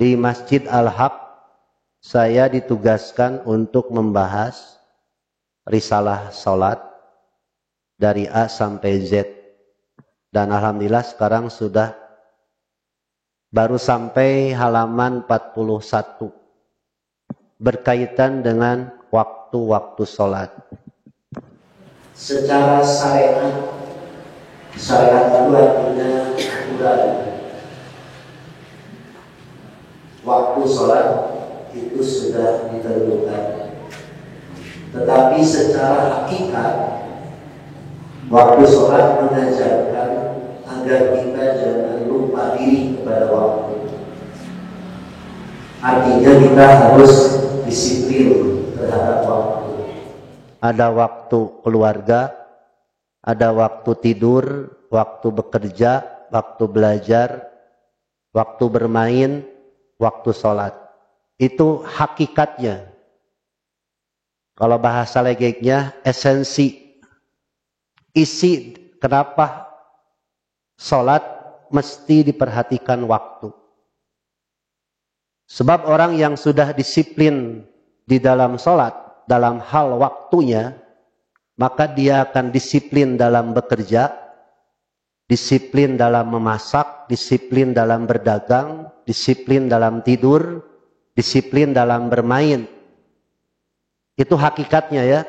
Di Masjid Al-Haq saya ditugaskan untuk membahas risalah salat dari A sampai Z. Dan alhamdulillah sekarang sudah baru sampai halaman 41 berkaitan dengan waktu-waktu salat. Secara syariat itu artinya aturan. Waktu sholat itu sudah ditentukan, tetapi secara hakikat waktu sholat mengajarkan agar kita jangan lupa diri kepada waktu. Artinya kita harus disiplin terhadap waktu. Ada waktu keluarga, ada waktu tidur, waktu bekerja, waktu belajar, waktu bermain, waktu sholat. Itu hakikatnya. Kalau bahasa legeknya esensi, isi kenapa sholat mesti diperhatikan waktu. Sebab orang yang sudah disiplin di dalam sholat, dalam hal waktunya, maka dia akan disiplin dalam bekerja, disiplin dalam memasak, disiplin dalam berdagang, disiplin dalam tidur, disiplin dalam bermain. Itu hakikatnya ya.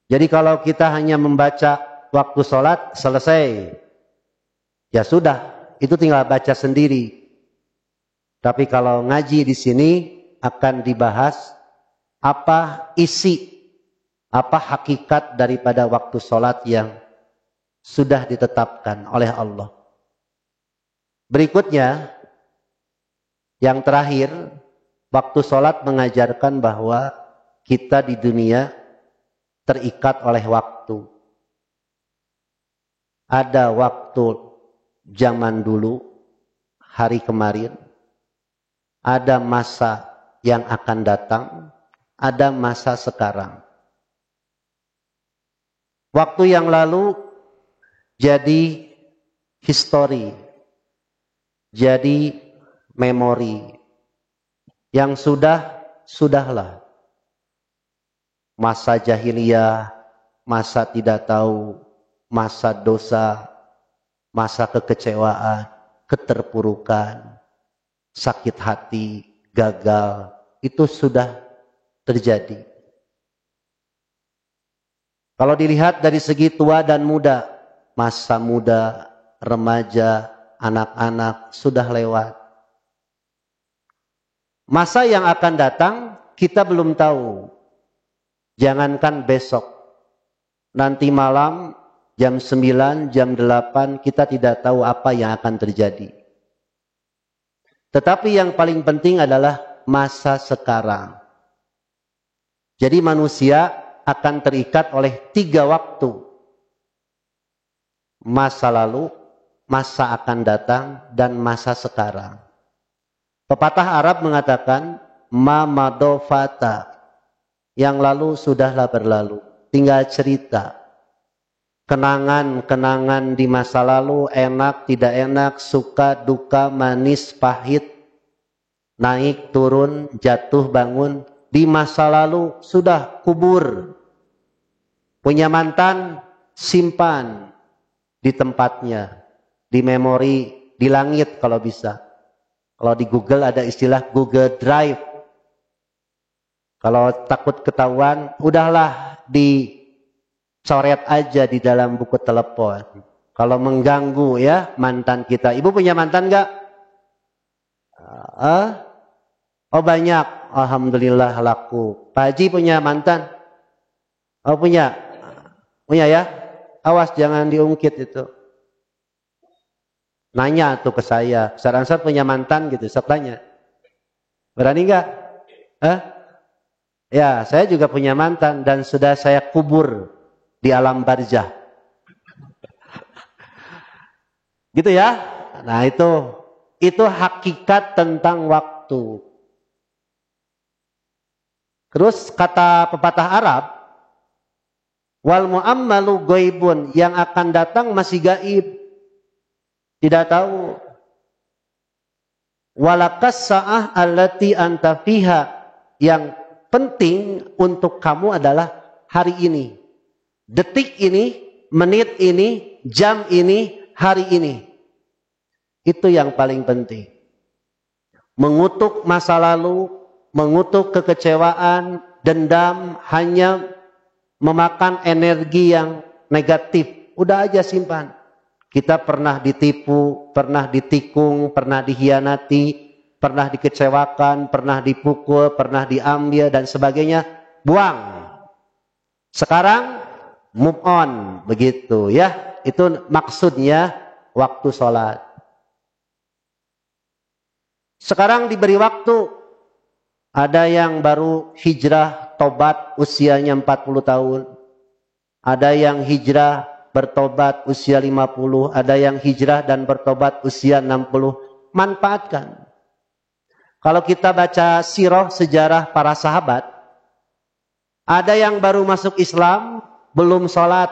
Jadi kalau kita hanya membaca waktu sholat, selesai. Ya sudah, itu tinggal baca sendiri. Tapi kalau ngaji di sini akan dibahas apa isi, apa hakikat daripada waktu sholat yang sudah ditetapkan oleh Allah. Berikutnya, yang terakhir, waktu sholat mengajarkan bahwa kita di dunia terikat oleh waktu. Ada waktu zaman dulu, hari kemarin, ada masa yang akan datang, ada masa sekarang. Waktu yang lalu jadi history, jadi memori. Yang sudah, sudahlah. Masa jahiliyah, masa tidak tahu, masa dosa, masa kekecewaan, keterpurukan, sakit hati, gagal, itu sudah terjadi. Kalau dilihat dari segi tua dan muda, masa muda, remaja, anak-anak sudah lewat. Masa yang akan datang kita belum tahu. Jangankan besok. Nanti malam jam 9, jam 8 kita tidak tahu apa yang akan terjadi. Tetapi yang paling penting adalah masa sekarang. Jadi manusia akan terikat oleh 3 waktu. Masa lalu, masa akan datang, dan masa sekarang. Pepatah Arab mengatakan, ma madofata, yang lalu sudahlah berlalu. Tinggal cerita. Kenangan-kenangan di masa lalu, enak, tidak enak, suka, duka, manis, pahit, naik, turun, jatuh, bangun. Di masa lalu sudah kubur. Punya mantan, simpan di tempatnya. Di memori, di langit kalau bisa. Kalau di Google ada istilah Google Drive. Kalau takut ketahuan, udahlah dicoret aja di dalam buku telepon. Kalau mengganggu ya mantan kita. Ibu punya mantan enggak? Oh banyak. Alhamdulillah laku. Pak Haji punya mantan? Oh punya? Punya ya? Awas jangan diungkit itu. Nanya tuh ke saya. Ustaz punya mantan gitu. Sok tanya. Berani enggak? Ya, saya juga punya mantan dan sudah saya kubur di alam barzah. Gitu ya? Nah, itu hakikat tentang waktu. Terus kata pepatah Arab, wal mu'ammalu ghaibun, yang akan datang masih gaib. Tidak tahu. Walakas sa'ah allati anta fiha. Yang penting untuk kamu adalah hari ini. Detik ini, menit ini, jam ini, hari ini. Itu yang paling penting. Mengutuk masa lalu, mengutuk kekecewaan, dendam, hanya memakan energi yang negatif. Udah aja simpan. Kita pernah ditipu, pernah ditikung, pernah dihianati, pernah dikecewakan, pernah dipukul, pernah diambil dan sebagainya. Buang. Sekarang move on, begitu ya. Itu maksudnya waktu sholat. Sekarang diberi waktu. Ada yang baru hijrah tobat usianya 40 tahun. Ada yang hijrah bertobat usia 50, ada yang hijrah dan bertobat usia 60. Manfaatkan. Kalau kita baca sirah sejarah para sahabat, ada yang baru masuk Islam, belum sholat,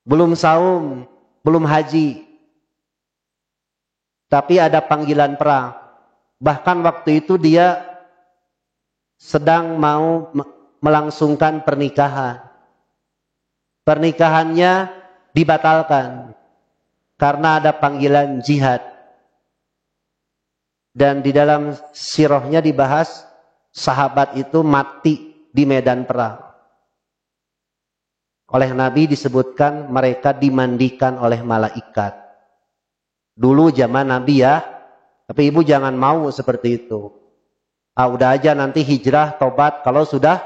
belum saum, belum haji. Tapi ada panggilan perang. Bahkan waktu itu dia sedang mau melangsungkan pernikahan. Pernikahannya dibatalkan karena ada panggilan jihad. Dan di dalam sirahnya dibahas sahabat itu mati di medan perang. Oleh Nabi disebutkan mereka dimandikan oleh malaikat. Dulu zaman Nabi ya, tapi ibu jangan mau seperti itu. Udah aja nanti hijrah, tobat kalau sudah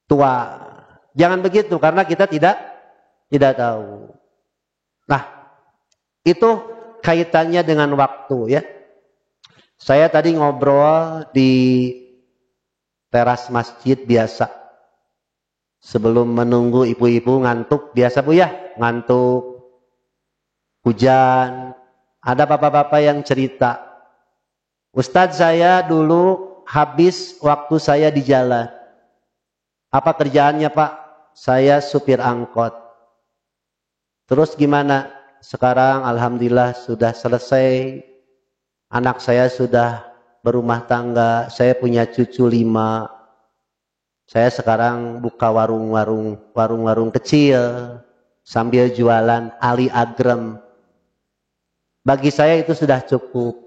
tua. Jangan begitu karena kita tidak tahu. Nah, itu kaitannya dengan waktu ya. Saya tadi ngobrol di teras masjid biasa. Sebelum menunggu ibu-ibu ngantuk, biasa Bu ya, ngantuk, hujan. Ada bapak-bapak yang cerita, Ustadz saya dulu habis waktu saya di jalan. Apa kerjaannya Pak? Saya supir angkot. Terus gimana? Sekarang alhamdulillah sudah selesai. Anak saya sudah berumah tangga. Saya punya cucu 5. Saya sekarang buka warung-warung kecil sambil jualan ali agrem. Bagi saya itu sudah cukup.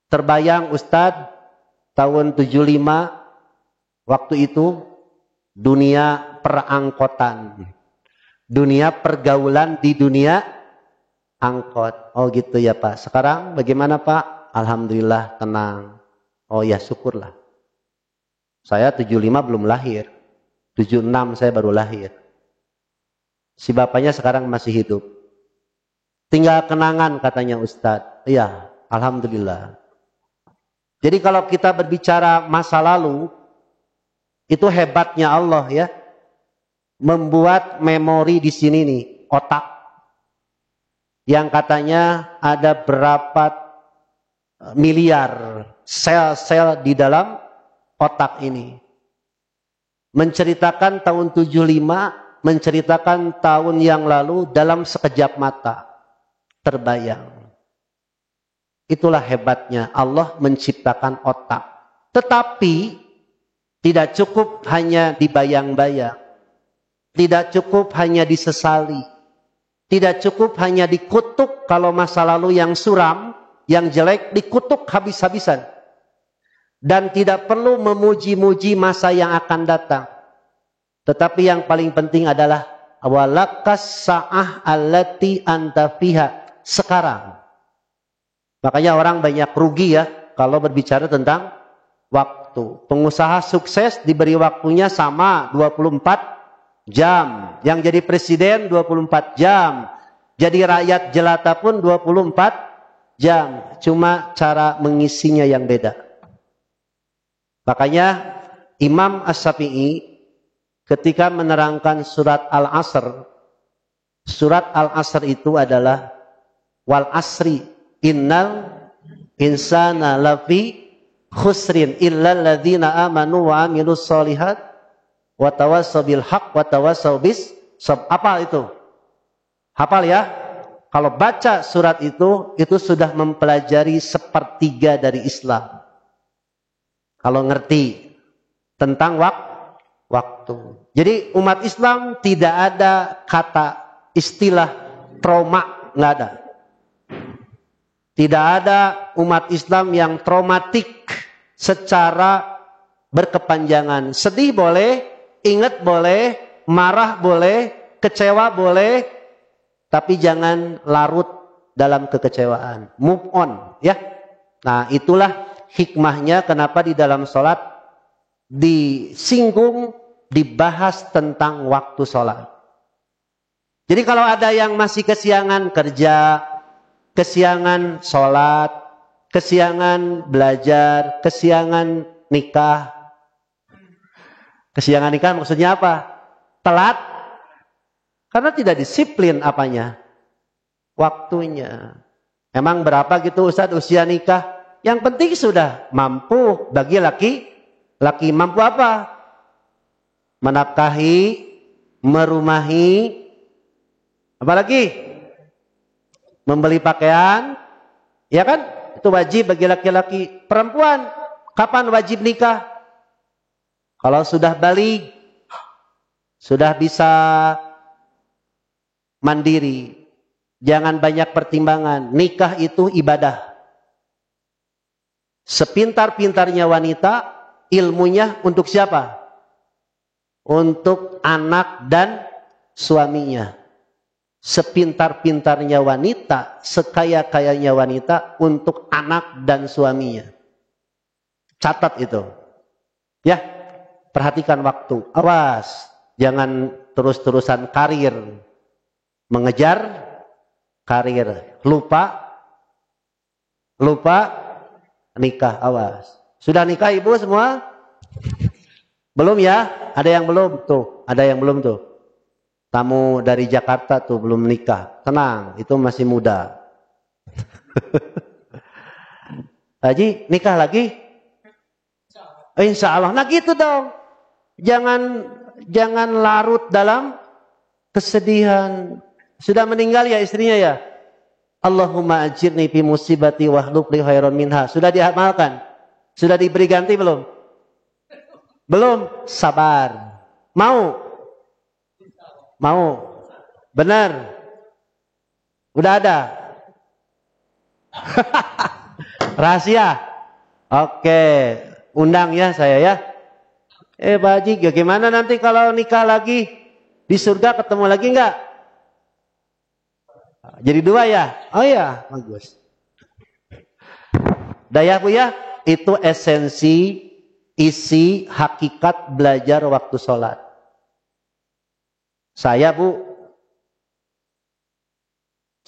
Terbayang Ustadz tahun 75 waktu itu dunia perangkotan. Dunia pergaulan di dunia angkot. Oh gitu ya Pak. Sekarang bagaimana Pak? Alhamdulillah tenang. Oh ya syukurlah. Saya 75 belum lahir. 76 saya baru lahir. Si bapaknya sekarang masih hidup. Tinggal kenangan katanya Ustadz. Iya, alhamdulillah. Jadi kalau kita berbicara masa lalu, itu hebatnya Allah ya. Membuat memori di sini nih, otak. Yang katanya ada berapa miliar sel-sel di dalam otak ini. Menceritakan tahun 75, menceritakan tahun yang lalu dalam sekejap mata. Terbayang. Itulah hebatnya Allah menciptakan otak. Tetapi tidak cukup hanya dibayang-bayang. Tidak cukup hanya disesali. Tidak cukup hanya dikutuk kalau masa lalu yang suram, yang jelek dikutuk habis-habisan. Dan tidak perlu memuji-muji masa yang akan datang. Tetapi yang paling penting adalah walakas sa'ah allati anta fiha. Sekarang. Makanya orang banyak rugi ya kalau berbicara tentang waktu. Pengusaha sukses diberi waktunya sama 24 jam. Yang jadi presiden 24 jam. Jadi rakyat jelata pun 24 jam. Cuma cara mengisinya yang beda. Makanya Imam Asy-Syafi'i ketika menerangkan surat Al-Asr. Surat Al-Asr itu adalah wal asri innal insana lafi khusrin illal ladzina amanu wa amilus solihat wa tawassaw bil haqq wa tawassaw bis sabr. Hafal itu? Hafal ya? Kalau baca surat itu sudah mempelajari sepertiga dari Islam. Kalau ngerti tentang waktu. Jadi umat Islam tidak ada kata istilah trauma, nggak ada. Tidak ada umat Islam yang traumatik secara berkepanjangan. Sedih boleh, ingat boleh, marah boleh, kecewa boleh, tapi jangan larut dalam kekecewaan. Move on, ya. Nah, itulah hikmahnya kenapa di dalam sholat disinggung, dibahas tentang waktu sholat. Jadi kalau ada yang masih kesiangan kerja, kesiangan sholat, kesiangan belajar, kesiangan nikah. Kesiangan nikah maksudnya apa? Telat. Karena tidak disiplin apanya? Waktunya. Emang berapa gitu Ustadz usia nikah? Yang penting sudah mampu bagi laki mampu apa? Menafkahi, merumahi, apalagi? Membeli pakaian, ya kan? Itu wajib bagi laki-laki. Perempuan, kapan wajib nikah? Kalau sudah balik, sudah bisa mandiri, jangan banyak pertimbangan. Nikah itu ibadah. Sepintar-pintarnya wanita, ilmunya untuk siapa? Untuk anak dan suaminya. Sepintar-pintarnya wanita, sekaya-kayanya wanita untuk anak dan suaminya. Catat itu. Ya, perhatikan waktu. Awas, jangan terus-terusan karir. Mengejar karir. Lupa nikah, awas. Sudah nikah ibu semua? Belum ya? Ada yang belum tuh? Ada yang belum tuh? Tamu dari Jakarta tuh belum nikah. Tenang, itu masih muda. Haji, nikah lagi? Insya Allah. Nah gitu dong. Jangan larut dalam kesedihan. Sudah meninggal ya istrinya ya? Allahumma ajirni fi musibati wahlub li khairan minha. Sudah diamalkan? Sudah diberi ganti belum? Belum? Sabar. Mau? Benar? Udah ada? Rahasia? Oke. Undang ya saya ya. Pak Haji, gimana nanti kalau nikah lagi? Di surga ketemu lagi enggak? Jadi dua ya? Oh ya, bagus. Daya ya, itu esensi, isi, hakikat belajar waktu sholat. Saya Bu,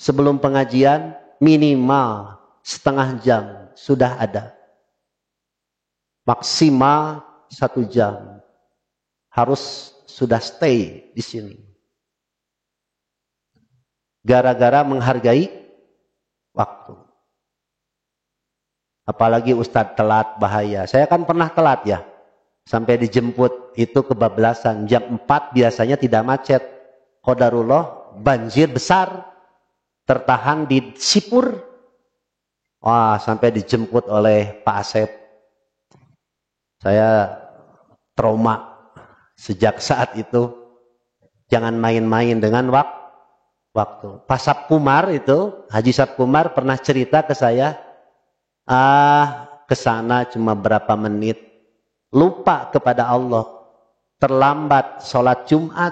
sebelum pengajian minimal setengah jam sudah ada. Maksimal 1 jam. Harus sudah stay di sini. Gara-gara menghargai waktu. Apalagi Ustadz telat bahaya. Saya kan pernah telat ya. Sampai dijemput itu kebablasan. Jam 4 biasanya tidak macet. Qadarullah banjir besar. Tertahan di Sipur. Wah, sampai dijemput oleh Pak Asep. Saya trauma. Sejak saat itu. Jangan main-main dengan waktu. Pak Sapkumar itu, Haji Sapkumar pernah cerita ke saya. Kesana cuma berapa menit. Lupa kepada Allah, terlambat sholat Jumat,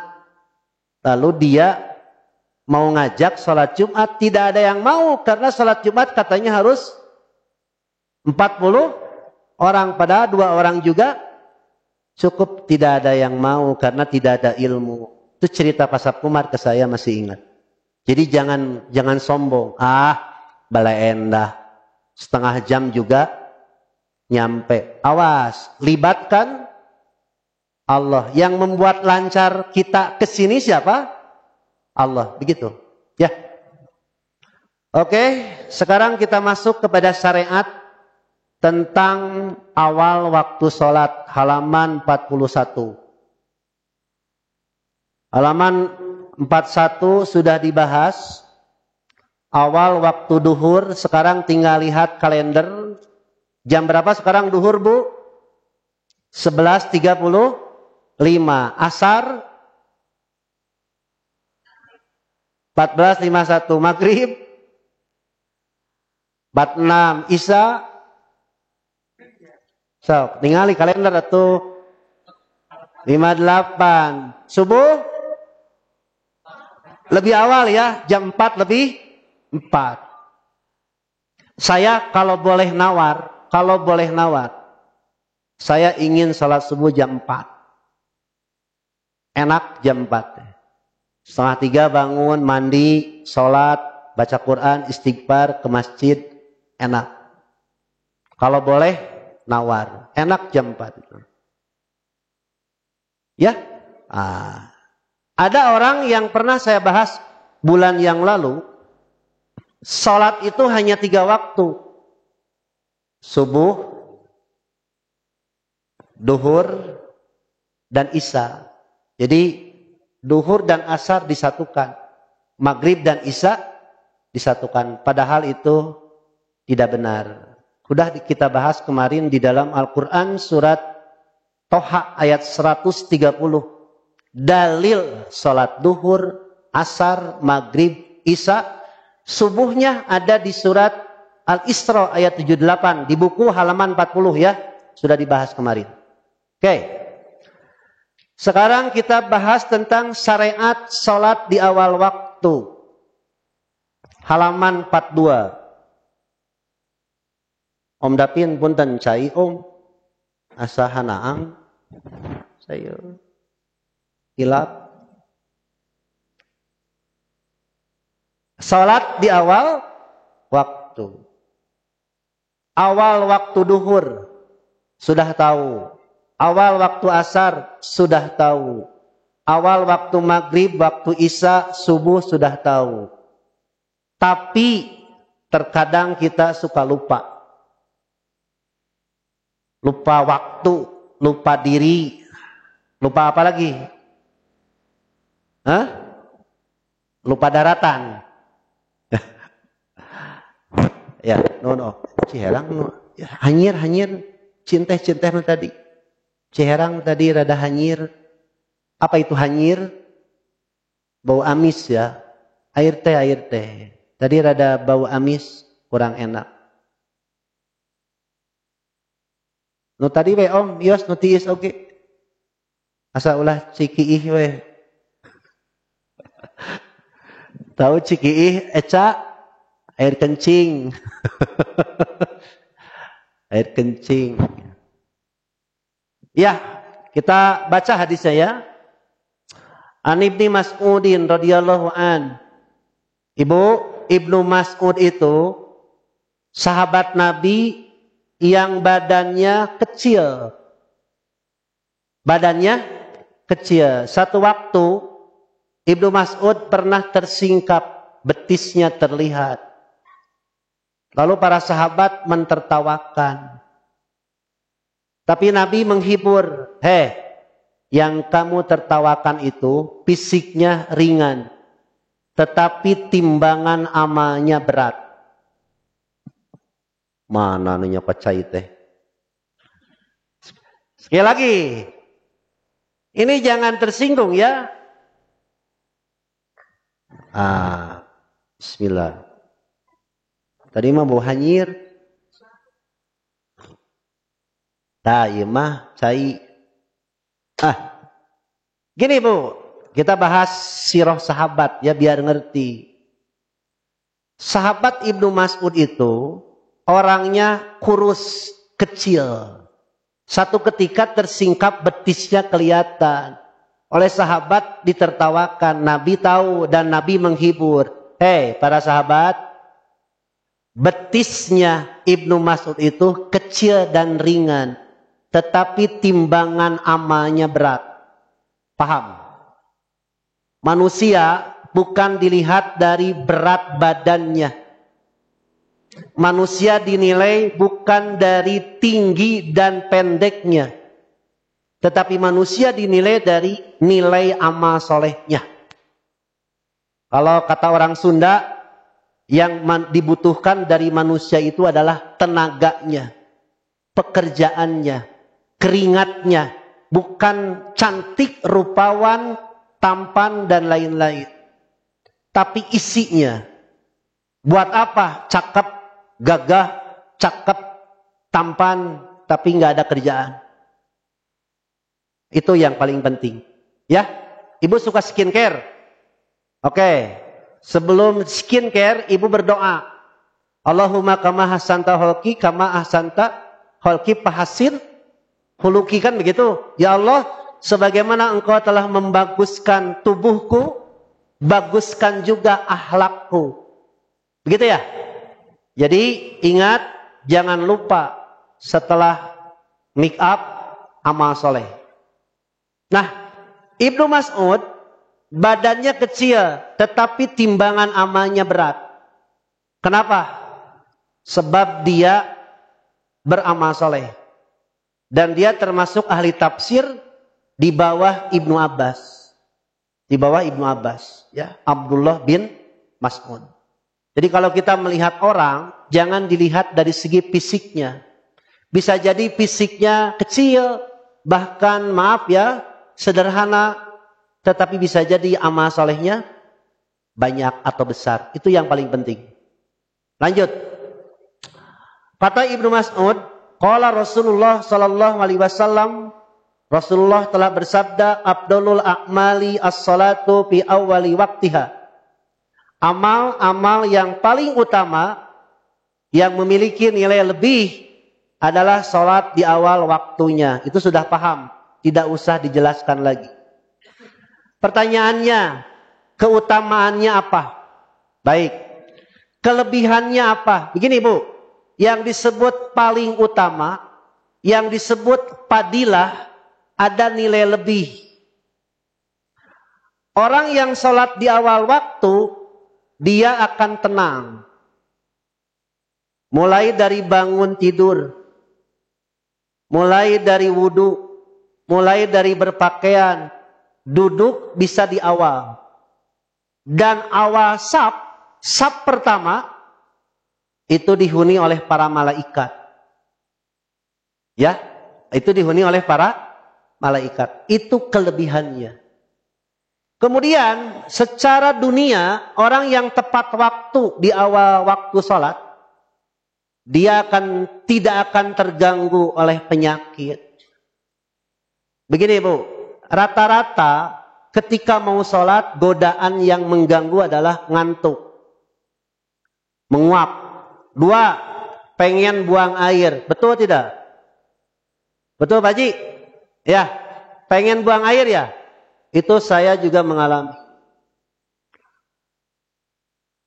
lalu dia mau ngajak sholat Jumat, tidak ada yang mau karena sholat Jumat katanya harus 40 orang, pada 2 orang juga cukup. Tidak ada yang mau karena tidak ada ilmu. Itu cerita Pak Sapkumar ke saya, masih ingat. Jadi jangan sombong. Balai endah, setengah jam juga nyampe. Awas, libatkan Allah. Yang membuat lancar kita ke sini siapa? Allah, begitu. Ya. Oke, sekarang kita masuk kepada syariat tentang awal waktu sholat, halaman 41. Halaman 41 sudah dibahas Awal waktu duhur, sekarang tinggal lihat kalender. Jam berapa sekarang duhur, Bu? 11.35. Asar 14.51. Maghrib 46. Isya so, ningali kalender atuh 58. Subuh lebih awal ya, jam 4 lebih 4. Saya kalau boleh nawar, saya ingin salat subuh jam 4. Enak jam 4. 2:30 bangun, mandi, salat, baca Quran, istighfar, ke masjid, enak. Kalau boleh nawar, enak jam 4 itu. Ya? Ada orang yang pernah saya bahas bulan yang lalu, salat itu hanya 3 waktu. Subuh, duhur, dan isya. Jadi duhur dan asar disatukan. Maghrib dan isya disatukan. Padahal itu tidak benar. Sudah kita bahas kemarin di dalam Al-Quran surat Toha ayat 130. Dalil salat duhur, asar, maghrib, isya, subuhnya ada di surat Al-Isra ayat 78 di buku halaman 40 ya, sudah dibahas kemarin. Oke. Sekarang kita bahas tentang syariat salat di awal waktu. Halaman 42. Om Dapin punten cai Om asahanaang saya hilap. Salat di awal waktu. Awal waktu duhur sudah tahu. Awal waktu asar sudah tahu. Awal waktu maghrib, waktu isya, subuh sudah tahu. Tapi terkadang kita suka lupa. Lupa waktu, lupa diri. Lupa apa lagi? Hah? Lupa daratan. Ya, no. Ciherang no. Ya, hanyir cinteh tadi. Ciherang tadi rada hanyir. Apa itu hanyir? Bau amis ya. Air teh. Tadi rada bau amis, kurang enak. Nu tadi we Om, yos nu tiis oge. Asa ulah cikiih we. Tahu cikiih eca air kencing. Air kencing. Ya, kita baca hadisnya ya. An Ibnu Mas'udin radhiyallahu an. Ibnu Mas'ud itu sahabat Nabi yang badannya kecil. Badannya kecil. Satu waktu Ibnu Mas'ud pernah tersingkap, betisnya terlihat. Lalu para sahabat mentertawakan. Tapi Nabi menghibur, yang kamu tertawakan itu fisiknya ringan, tetapi timbangan amalnya berat. Mana nanya pacai teh? Sekali lagi, ini jangan tersinggung ya. Bismillah. Tadi mah bau hanyir. Iya mah cai. Gini Bu, kita bahas sirah sahabat ya biar ngerti. Sahabat Ibnu Mas'ud itu orangnya kurus, kecil. Satu ketika tersingkap betisnya kelihatan. Oleh sahabat ditertawakan, Nabi tahu dan Nabi menghibur. Para sahabat, betisnya Ibnu Mas'ud itu kecil dan ringan. Tetapi timbangan amalnya berat. Paham? Manusia bukan dilihat dari berat badannya. Manusia dinilai bukan dari tinggi dan pendeknya. Tetapi manusia dinilai dari nilai amal solehnya. Kalau kata orang Sunda, Yang dibutuhkan dari manusia itu adalah tenaganya, pekerjaannya, keringatnya, bukan cantik, rupawan, tampan, dan lain-lain. Tapi isinya. Buat apa? Cakep, gagah, cakep, tampan, tapi nggak ada kerjaan. Itu yang paling penting. Ya, ibu suka skincare. Oke. Sebelum skincare, ibu berdoa. Allahumma kama hasanta holki, kama ahsanta holki pahasin huluki, kan begitu. Ya Allah, sebagaimana engkau telah membaguskan tubuhku, baguskan juga akhlakku. Begitu ya? Jadi ingat, jangan lupa setelah make up, amal soleh. Nah, Ibnu Mas'ud badannya kecil, tetapi timbangan amalnya berat. Kenapa? Sebab dia beramal soleh. Dan dia termasuk ahli tafsir di bawah Ibnu Abbas. Di bawah Ibnu Abbas. Ya, Abdullah bin Mas'ud. Jadi kalau kita melihat orang, jangan dilihat dari segi fisiknya. Bisa jadi fisiknya kecil, bahkan maaf ya, sederhana, tetapi bisa jadi amal solehnya banyak atau besar. Itu yang paling penting. Lanjut. Kata Ibnu Mas'ud, qala Rasulullah sallallahu alaihi wasallam, Rasulullah telah bersabda, afdalul a'mali as-salatu fi awwali waqtiha. Amal-amal yang paling utama yang memiliki nilai lebih adalah salat di awal waktunya. Itu sudah paham, tidak usah dijelaskan lagi. Pertanyaannya, keutamaannya apa? Baik. Kelebihannya apa? Begini Bu, yang disebut paling utama, yang disebut fadilah, ada nilai lebih. Orang yang sholat di awal waktu, dia akan tenang. Mulai dari bangun tidur, mulai dari wudhu, mulai dari berpakaian, duduk bisa di awal. Dan awal saf pertama, itu dihuni oleh para malaikat. Ya, itu dihuni oleh para malaikat. Itu kelebihannya. Kemudian, secara dunia, orang yang tepat waktu di awal waktu sholat, dia tidak akan terganggu oleh penyakit. Begini Bu, rata-rata ketika mau sholat, godaan yang mengganggu adalah ngantuk, menguap. 2, pengen buang air. Betul tidak? Betul Pak Haji? Ya, pengen buang air ya? Itu saya juga mengalami.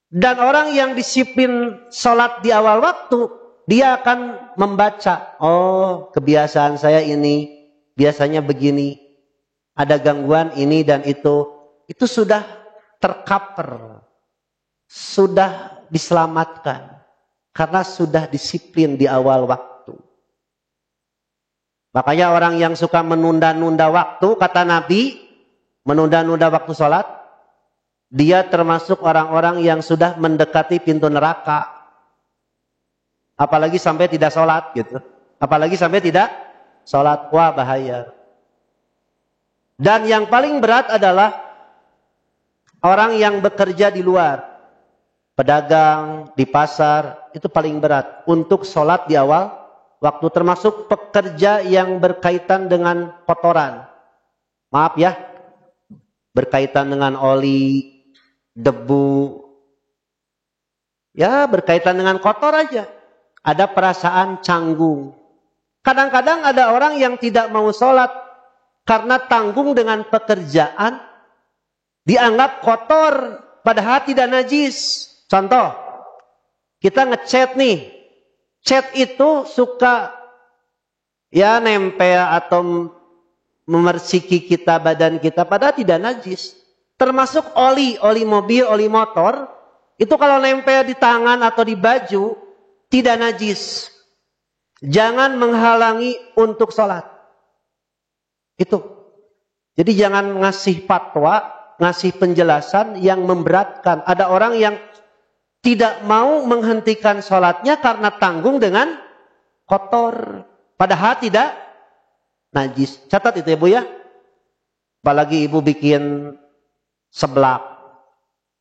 Dan orang yang disiplin sholat di awal waktu, dia akan membaca. Oh, kebiasaan saya ini, biasanya begini. Ada gangguan ini dan itu. Itu sudah tercover. Sudah diselamatkan. Karena sudah disiplin di awal waktu. Makanya orang yang suka menunda-nunda waktu, kata Nabi, menunda-nunda waktu sholat, dia termasuk orang-orang yang sudah mendekati pintu neraka. Apalagi sampai tidak sholat gitu. Apalagi sampai tidak sholat. Wah, bahaya. Dan yang paling berat adalah orang yang bekerja di luar. Pedagang di pasar, itu paling berat. Untuk sholat di awal waktu, termasuk pekerja yang berkaitan dengan kotoran. Maaf ya, berkaitan dengan oli, debu. Ya, berkaitan dengan kotor aja. Ada perasaan canggung. Kadang-kadang ada orang yang tidak mau sholat karena tanggung dengan pekerjaan, dianggap kotor, padahal tidak najis. Contoh, kita ngechat nih. Chat itu suka ya nempel atau memersiki kita, badan kita, padahal tidak najis. Termasuk oli mobil, oli motor, itu kalau nempel di tangan atau di baju, tidak najis. Jangan menghalangi untuk sholat. Itu. Jadi jangan ngasih fatwa, ngasih penjelasan yang memberatkan. Ada orang yang tidak mau menghentikan sholatnya karena tanggung dengan kotor. Padahal tidak najis. Catat itu ya Bu ya. Apalagi ibu bikin seblak.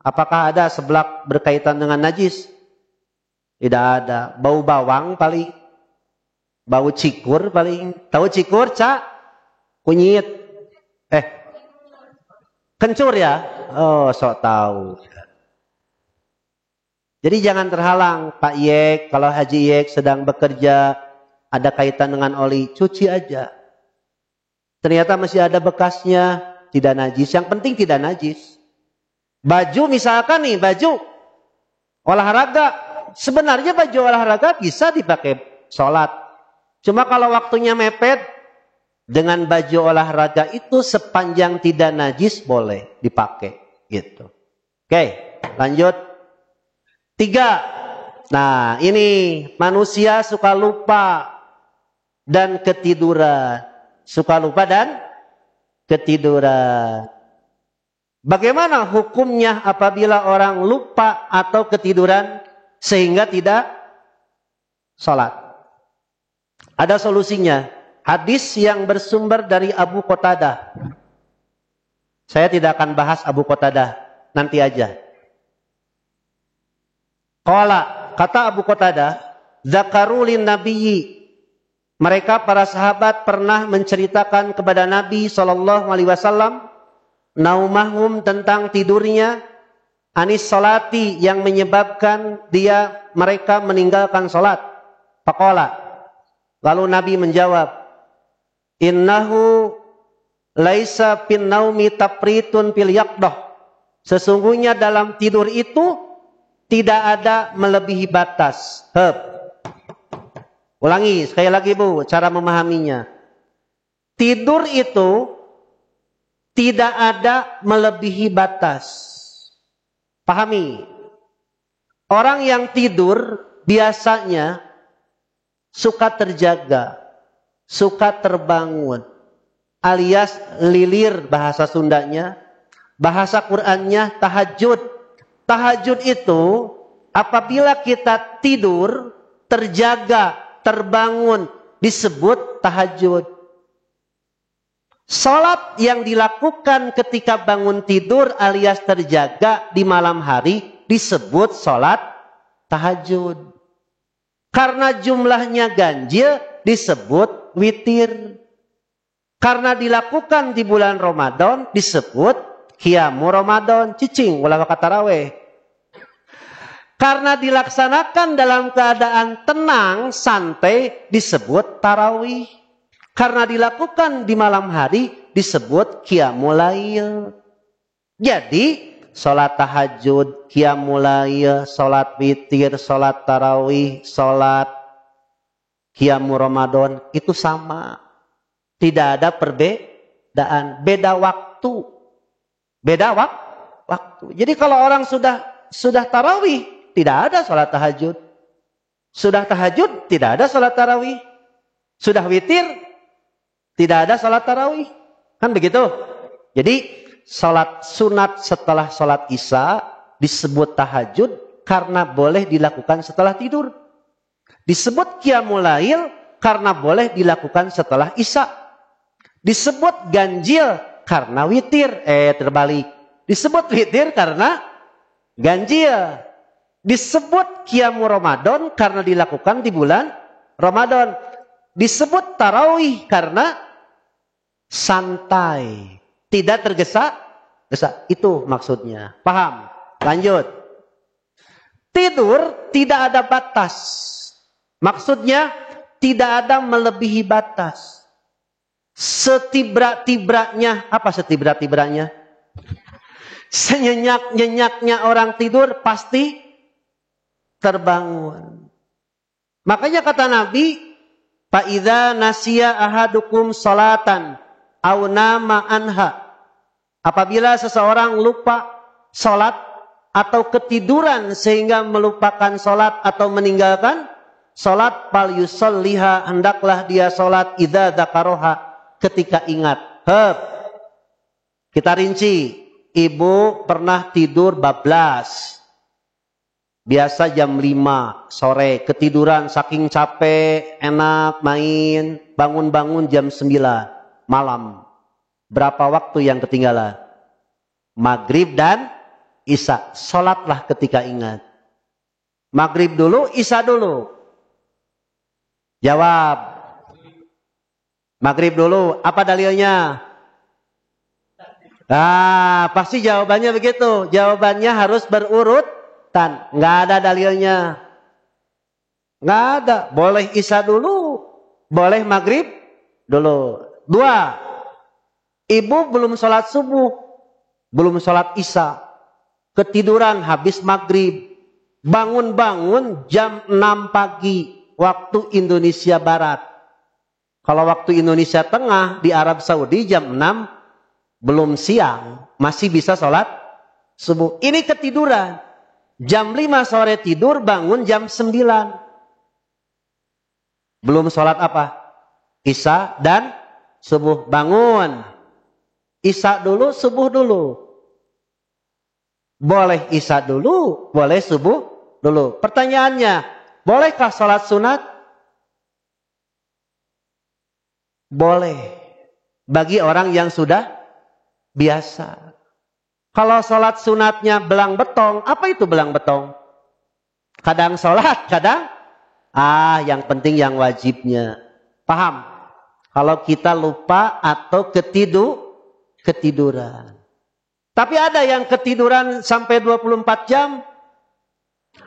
Apakah ada seblak berkaitan dengan najis? Tidak ada. Bau bawang paling. Bau cikur paling. Tahu cikur, Cak? Kunyit. Kencur ya? Oh, sok tahu. Jadi jangan terhalang. Pak Yek, kalau Haji Yek sedang bekerja, ada kaitan dengan oli, cuci aja. Ternyata masih ada bekasnya, tidak najis. Yang penting tidak najis. Baju misalkan nih, baju olahraga. Sebenarnya baju olahraga bisa dipakai sholat. Cuma kalau waktunya mepet, dengan baju olahraga itu sepanjang tidak najis boleh dipakai. Gitu. Oke, lanjut. 3. Nah, ini manusia suka lupa dan ketiduran. Suka lupa dan ketiduran. Bagaimana hukumnya apabila orang lupa atau ketiduran sehingga tidak sholat? Ada solusinya. Hadis yang bersumber dari Abu Qatadah. Saya tidak akan bahas Abu Qatadah. Nanti aja. Kata Abu Qatadah, Zakarulin nabiyyi. Mereka para sahabat pernah menceritakan kepada Nabi SAW naumahum tentang tidurnya, anis solati yang menyebabkan mereka meninggalkan solat. Faqala, lalu Nabi menjawab, innahu laisa fin naumi tafritun fil yaqdah. Sesungguhnya dalam tidur itu tidak ada melebihi batas. Ulangi sekali lagi Bu, cara memahaminya. Tidur itu tidak ada melebihi batas. Pahami. Orang yang tidur biasanya suka terjaga, suka terbangun, alias lilir bahasa Sundanya, bahasa Qur'annya tahajud. Tahajud itu apabila kita tidur, terjaga, terbangun, disebut tahajud. Salat yang dilakukan ketika bangun tidur alias terjaga di malam hari disebut salat tahajud. Karena jumlahnya ganjil disebut witir. Karena dilakukan di bulan Ramadan disebut Qiyamu Ramadan, cicing ulah kata tarawih. Karena dilaksanakan dalam keadaan tenang, santai, disebut tarawih. Karena dilakukan di malam hari, disebut qiyamul lail. Jadi, sholat tahajud, qiyamul lail, sholat witir, sholat tarawih, sholat qiyamu Ramadan, itu sama. Tidak ada perbedaan. Beda waktu. Beda waktu. Jadi kalau orang sudah tarawih, tidak ada sholat tahajud. Sudah tahajud, tidak ada sholat tarawih. Sudah witir, tidak ada sholat tarawih. Kan begitu? Jadi sholat sunat setelah sholat isya disebut tahajud karena boleh dilakukan setelah tidur. Disebut qiyamul lail karena boleh dilakukan setelah isya. Disebut ganjil karena witir. Terbalik. Disebut witir karena ganjil. Disebut qiyamu Ramadan karena dilakukan di bulan Ramadan. Disebut tarawih karena santai. Tidak tergesa-gesa. Itu maksudnya. Paham? Lanjut. Tidur tidak ada batas. Maksudnya tidak ada melebihi batas. Setibrak-tibraknya. Apa setibrak-tibraknya? Senyenyak-nyenyaknya orang tidur pasti terbangun. Makanya kata Nabi, fa idza nasiya ahadukum salatan aw nama anha. Apabila seseorang lupa salat atau ketiduran sehingga melupakan salat atau meninggalkan salat, fal yusalliha, hendaklah dia salat idza dzakaroha, ketika ingat. Kita rinci, ibu pernah tidur bablas. Biasa jam 5 sore ketiduran saking capek, enak main, bangun-bangun jam 9 malam. Berapa waktu yang ketinggalan? Maghrib dan Isya. Sholatlah ketika ingat. Maghrib dulu, Isya dulu. Jawab. Maghrib dulu. Apa dalilnya? Ah, pasti jawabannya begitu. Jawabannya harus berurutan. Nggak ada dalilnya. Nggak ada. Boleh Isya dulu. Boleh Maghrib dulu. 2. Ibu belum sholat subuh, belum sholat Isya, ketiduran habis maghrib, bangun-bangun jam 6 pagi, waktu Indonesia Barat. Kalau waktu Indonesia Tengah di Arab Saudi jam 6, belum siang, masih bisa sholat subuh. Ini ketiduran, jam 5 sore tidur, bangun jam 9. Belum sholat apa? Isya dan subuh, bangun. Isya dulu, subuh dulu. Boleh Isya dulu, boleh subuh dulu. Pertanyaannya, bolehkah sholat sunat? Boleh. Bagi orang yang sudah biasa. Kalau sholat sunatnya belang betong, apa itu belang betong? Kadang sholat, kadang yang penting yang wajibnya. Paham? Kalau kita lupa atau ketiduran. Tapi ada yang ketiduran sampai 24 jam.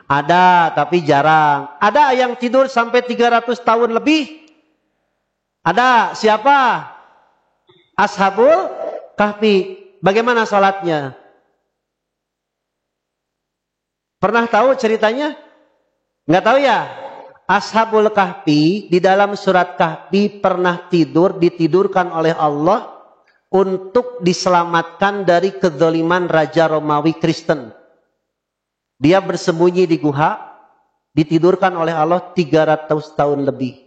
Ada, tapi jarang. Ada yang tidur sampai 300 tahun lebih. Ada. Siapa? Ashabul Kahfi. Bagaimana sholatnya? Pernah tahu ceritanya? Nggak tahu ya? Ashabul Kahfi di dalam surat Kahfi pernah ditidurkan oleh Allah untuk diselamatkan dari kezaliman Raja Romawi Kristen. Dia bersembunyi di guha, ditidurkan oleh Allah 300 tahun lebih.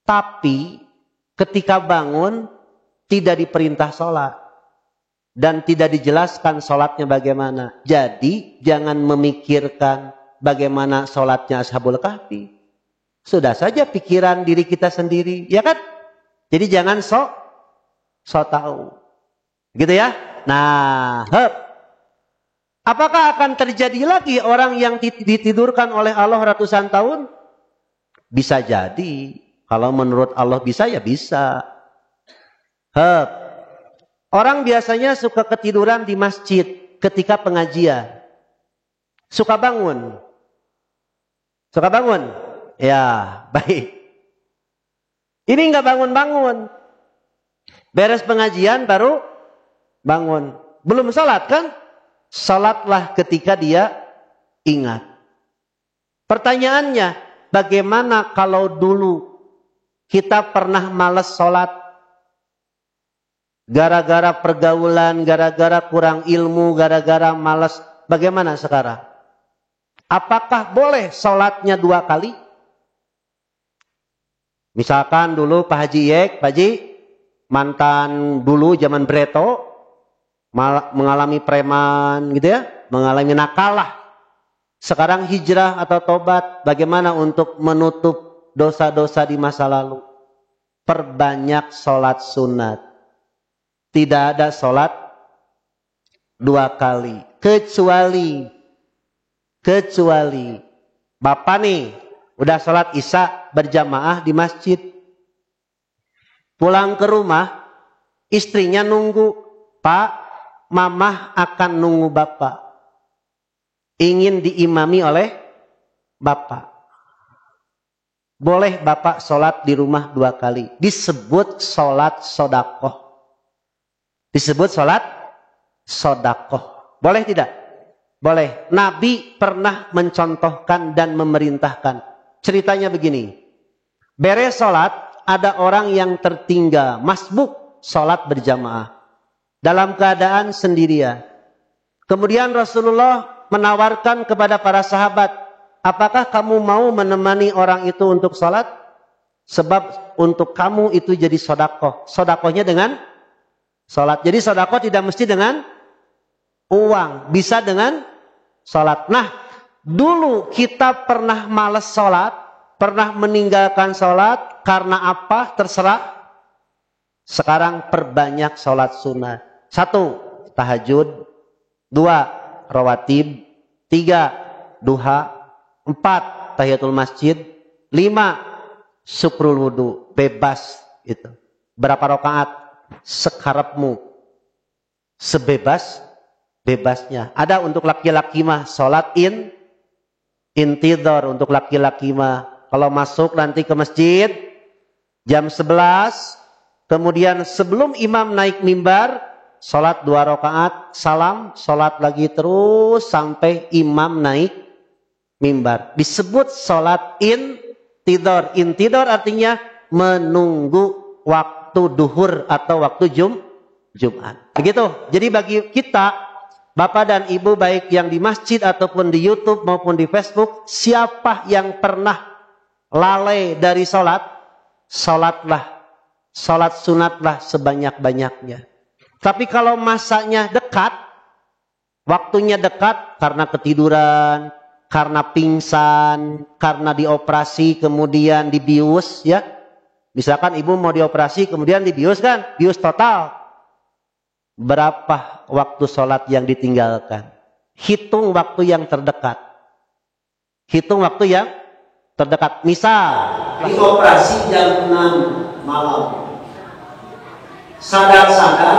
Tapi ketika bangun tidak diperintah sholat. Dan tidak dijelaskan sholatnya bagaimana. Jadi jangan memikirkan bagaimana sholatnya Ashabul Kahfi. Sudah saja pikiran diri kita sendiri. Ya kan? Jadi jangan sok tahu. Gitu ya. Nah, apakah akan terjadi lagi orang yang ditidurkan oleh Allah ratusan tahun? Bisa jadi. Kalau menurut Allah bisa, ya bisa. Orang biasanya suka ketiduran di masjid ketika pengajian. Suka bangun. Suka bangun? Ya, baik. Ini nggak bangun-bangun. Beres pengajian baru bangun. Belum salat kan? Salatlah ketika dia ingat. Pertanyaannya, bagaimana kalau dulu kita pernah malas salat? Gara-gara pergaulan, gara-gara kurang ilmu, gara-gara malas. Bagaimana sekarang? Apakah boleh salatnya 2 kali? Misalkan dulu Pak Haji Yek, Pak Haji, mantan dulu zaman Breto, mengalami preman gitu ya, mengalami nakal lah. Sekarang hijrah atau tobat, bagaimana untuk menutup dosa-dosa di masa lalu? Perbanyak sholat sunat. Tidak ada sholat 2 kali. Kecuali Bapak nih, udah sholat Isya berjamaah di masjid. Pulang ke rumah, istrinya nunggu. Pak, Mamah akan nunggu Bapak. Ingin diimami oleh Bapak. Boleh Bapak sholat di rumah 2 kali. Disebut sholat sodakoh. Disebut sholat sodakoh. Boleh tidak? Boleh. Nabi pernah mencontohkan dan memerintahkan. Ceritanya begini. Beres sholat, ada orang yang tertinggal, masbuk sholat berjamaah. Dalam keadaan sendirian. Kemudian Rasulullah menawarkan kepada para sahabat, apakah kamu mau menemani orang itu untuk sholat? Sebab untuk kamu itu jadi sodakoh. Sodakohnya dengan sholat. Jadi sodakoh tidak mesti dengan uang. Bisa dengan sholat. Nah, Dulu kita pernah malas sholat, pernah meninggalkan sholat, karena apa? Terserah. Sekarang perbanyak sholat sunnah. 1, tahajud. 2, rawatib. 3, duha. 4, tahiyatul masjid. 5, syukrul wudu. Bebas itu. Berapa rakaat? Sekarepmu. Sebebas-bebasnya. Ada untuk laki-laki mah sholat intidhar. Untuk laki-laki mah kalau masuk nanti ke masjid jam 11, kemudian sebelum imam naik mimbar sholat 2 rakaat, salam, sholat lagi terus sampai imam naik mimbar. Disebut sholat intidhar. Intidhar artinya menunggu waktu duhur atau waktu Jumat. Begitu. Jadi bagi kita, Bapak dan Ibu, baik yang di masjid ataupun di YouTube maupun di Facebook, siapa yang pernah lalai dari sholat, sholatlah, sholat sunatlah sebanyak-banyaknya. Tapi kalau masanya dekat, waktunya dekat karena ketiduran, karena pingsan, karena dioperasi kemudian dibius, ya. Misalkan ibu mau dioperasi kemudian dibius kan, bius total. Berapa waktu sholat yang ditinggalkan? Hitung waktu yang terdekat. Hitung waktu yang terdekat. Misal, dioperasi jam 6 malam. Sadar-sadar,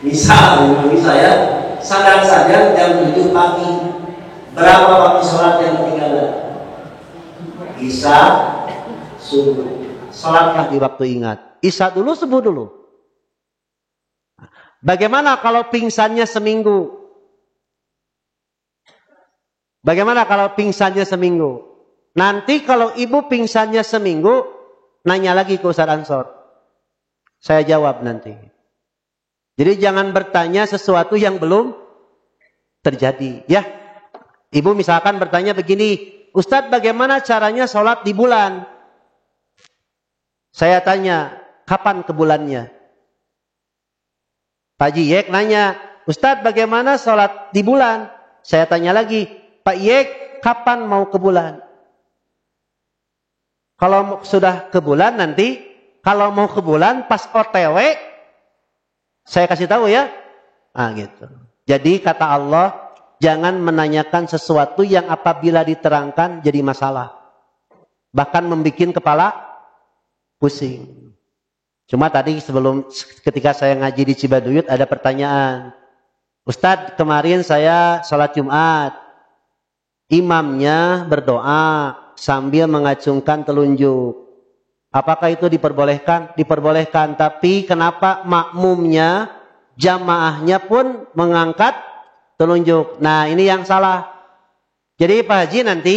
misal ya, sadar-sadar jam 7 pagi. Berapa waktu sholat yang ketinggalan? Isya, subuh. Sholatlah di waktu ingat. Isya dulu, subuh dulu. Bagaimana kalau pingsannya seminggu? Bagaimana kalau pingsannya seminggu? Nanti kalau ibu pingsannya seminggu, nanya lagi ke Ustaz Ansor. Saya jawab nanti. Jadi jangan bertanya sesuatu yang belum terjadi. Ya, ibu misalkan bertanya begini, Ustaz bagaimana caranya sholat di bulan? Saya tanya, kapan ke bulannya? Pak Yek nanya, Ustadz bagaimana sholat di bulan? Saya tanya lagi, Pak Yek kapan mau ke bulan? Kalau sudah ke bulan nanti, kalau mau ke bulan pas OTW, saya kasih tahu ya. Nah gitu. Jadi kata Allah, jangan menanyakan sesuatu yang apabila diterangkan jadi masalah. Bahkan membuat kepala pusing. Cuma tadi ketika saya ngaji di Cibaduyut ada pertanyaan. Ustadz kemarin saya sholat Jumat. Imamnya berdoa sambil mengacungkan telunjuk. Apakah itu diperbolehkan? Diperbolehkan. Tapi kenapa makmumnya, jamaahnya pun mengangkat telunjuk? Nah ini yang salah. Jadi Pak Haji nanti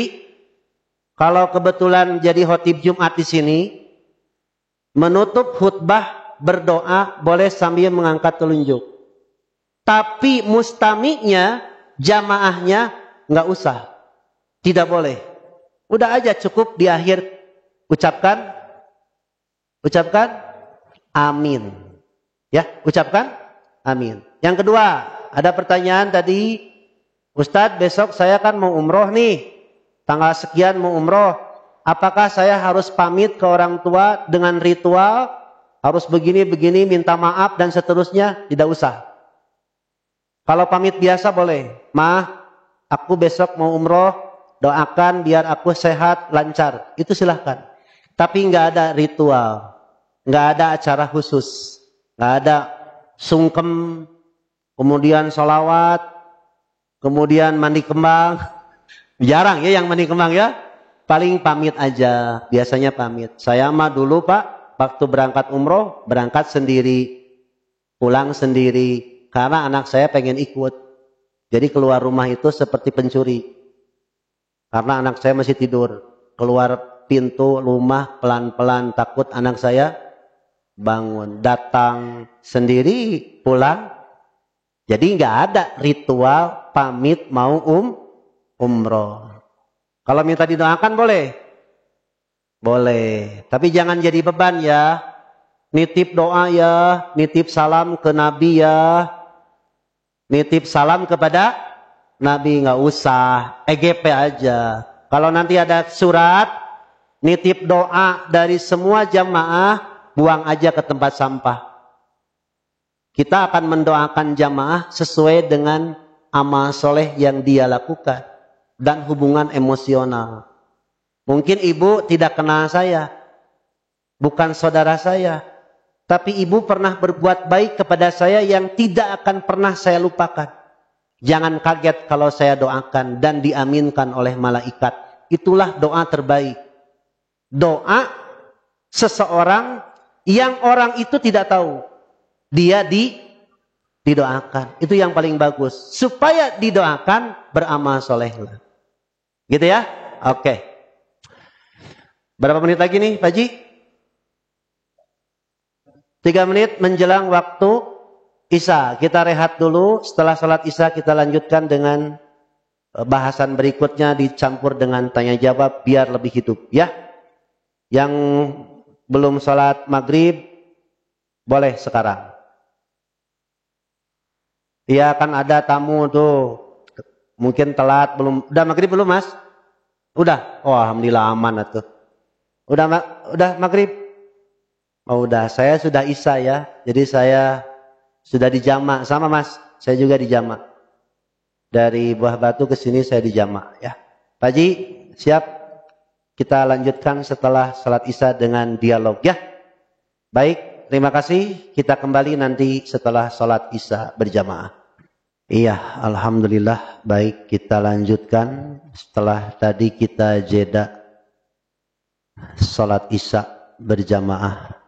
kalau kebetulan jadi khotib Jumat di sini, menutup khutbah berdoa boleh sambil mengangkat telunjuk. Tapi mustami'nya, jamaahnya nggak usah. Tidak boleh. Udah aja cukup di akhir ucapkan amin. Ya, ucapkan amin. Yang kedua, ada pertanyaan tadi, Ustadz besok saya kan mau umroh nih. Tanggal sekian mau umroh. Apakah saya harus pamit ke orang tua dengan ritual? Harus begini-begini, minta maaf dan seterusnya? Tidak usah. Kalau pamit biasa boleh. Ma, aku besok mau umroh, doakan biar aku sehat, lancar. Itu silahkan. Tapi nggak ada ritual. Nggak ada acara khusus. Nggak ada sungkem, kemudian sholawat, kemudian mandi kembang. Jarang ya yang mandi kembang ya. Paling pamit aja, biasanya pamit. Saya mah dulu Pak, waktu berangkat umroh, berangkat sendiri, pulang sendiri. Karena anak saya pengen ikut. Jadi keluar rumah itu seperti pencuri. Karena anak saya masih tidur. Keluar pintu rumah pelan-pelan, takut anak saya bangun. Datang sendiri, pulang. Jadi nggak ada ritual pamit mau umroh. Kalau minta didoakan boleh? Boleh. Tapi jangan jadi beban ya. Nitip doa ya. Nitip salam ke Nabi ya. Nitip salam kepada Nabi nggak usah, EGP aja. Kalau nanti ada surat, nitip doa dari semua jamaah, buang aja ke tempat sampah. Kita akan mendoakan jamaah sesuai dengan amal soleh yang dia lakukan. Dan hubungan emosional. Mungkin ibu tidak kenal saya, bukan saudara saya. Tapi ibu pernah berbuat baik kepada saya yang tidak akan pernah saya lupakan. Jangan kaget kalau saya doakan dan diaminkan oleh malaikat. Itulah doa terbaik. Doa seseorang yang orang itu tidak tahu. Dia didoakan. Itu yang paling bagus. Supaya didoakan, beramal solehlah. Gitu ya? Oke. Berapa menit lagi nih Pak Haji? 3 menit menjelang waktu Isya. Kita rehat dulu. Setelah salat Isya kita lanjutkan dengan bahasan berikutnya dicampur dengan tanya jawab biar lebih hidup. Ya. Yang belum salat maghrib boleh sekarang. Iya kan ada tamu tuh. Mungkin telat belum. Udah maghrib belum mas? Udah. Oh alhamdulillah aman atuh. Udah maghrib? Oh udah. Saya sudah Isya ya. Jadi saya sudah dijamak sama mas, saya juga dijamak. Dari Buah Batu ke sini saya dijamak ya. Pak Haji, siap? Kita lanjutkan setelah salat Isya dengan dialog ya. Baik, terima kasih. Kita kembali nanti setelah salat Isya berjamaah. Iya, alhamdulillah. Baik, kita lanjutkan setelah tadi kita jeda salat Isya berjamaah.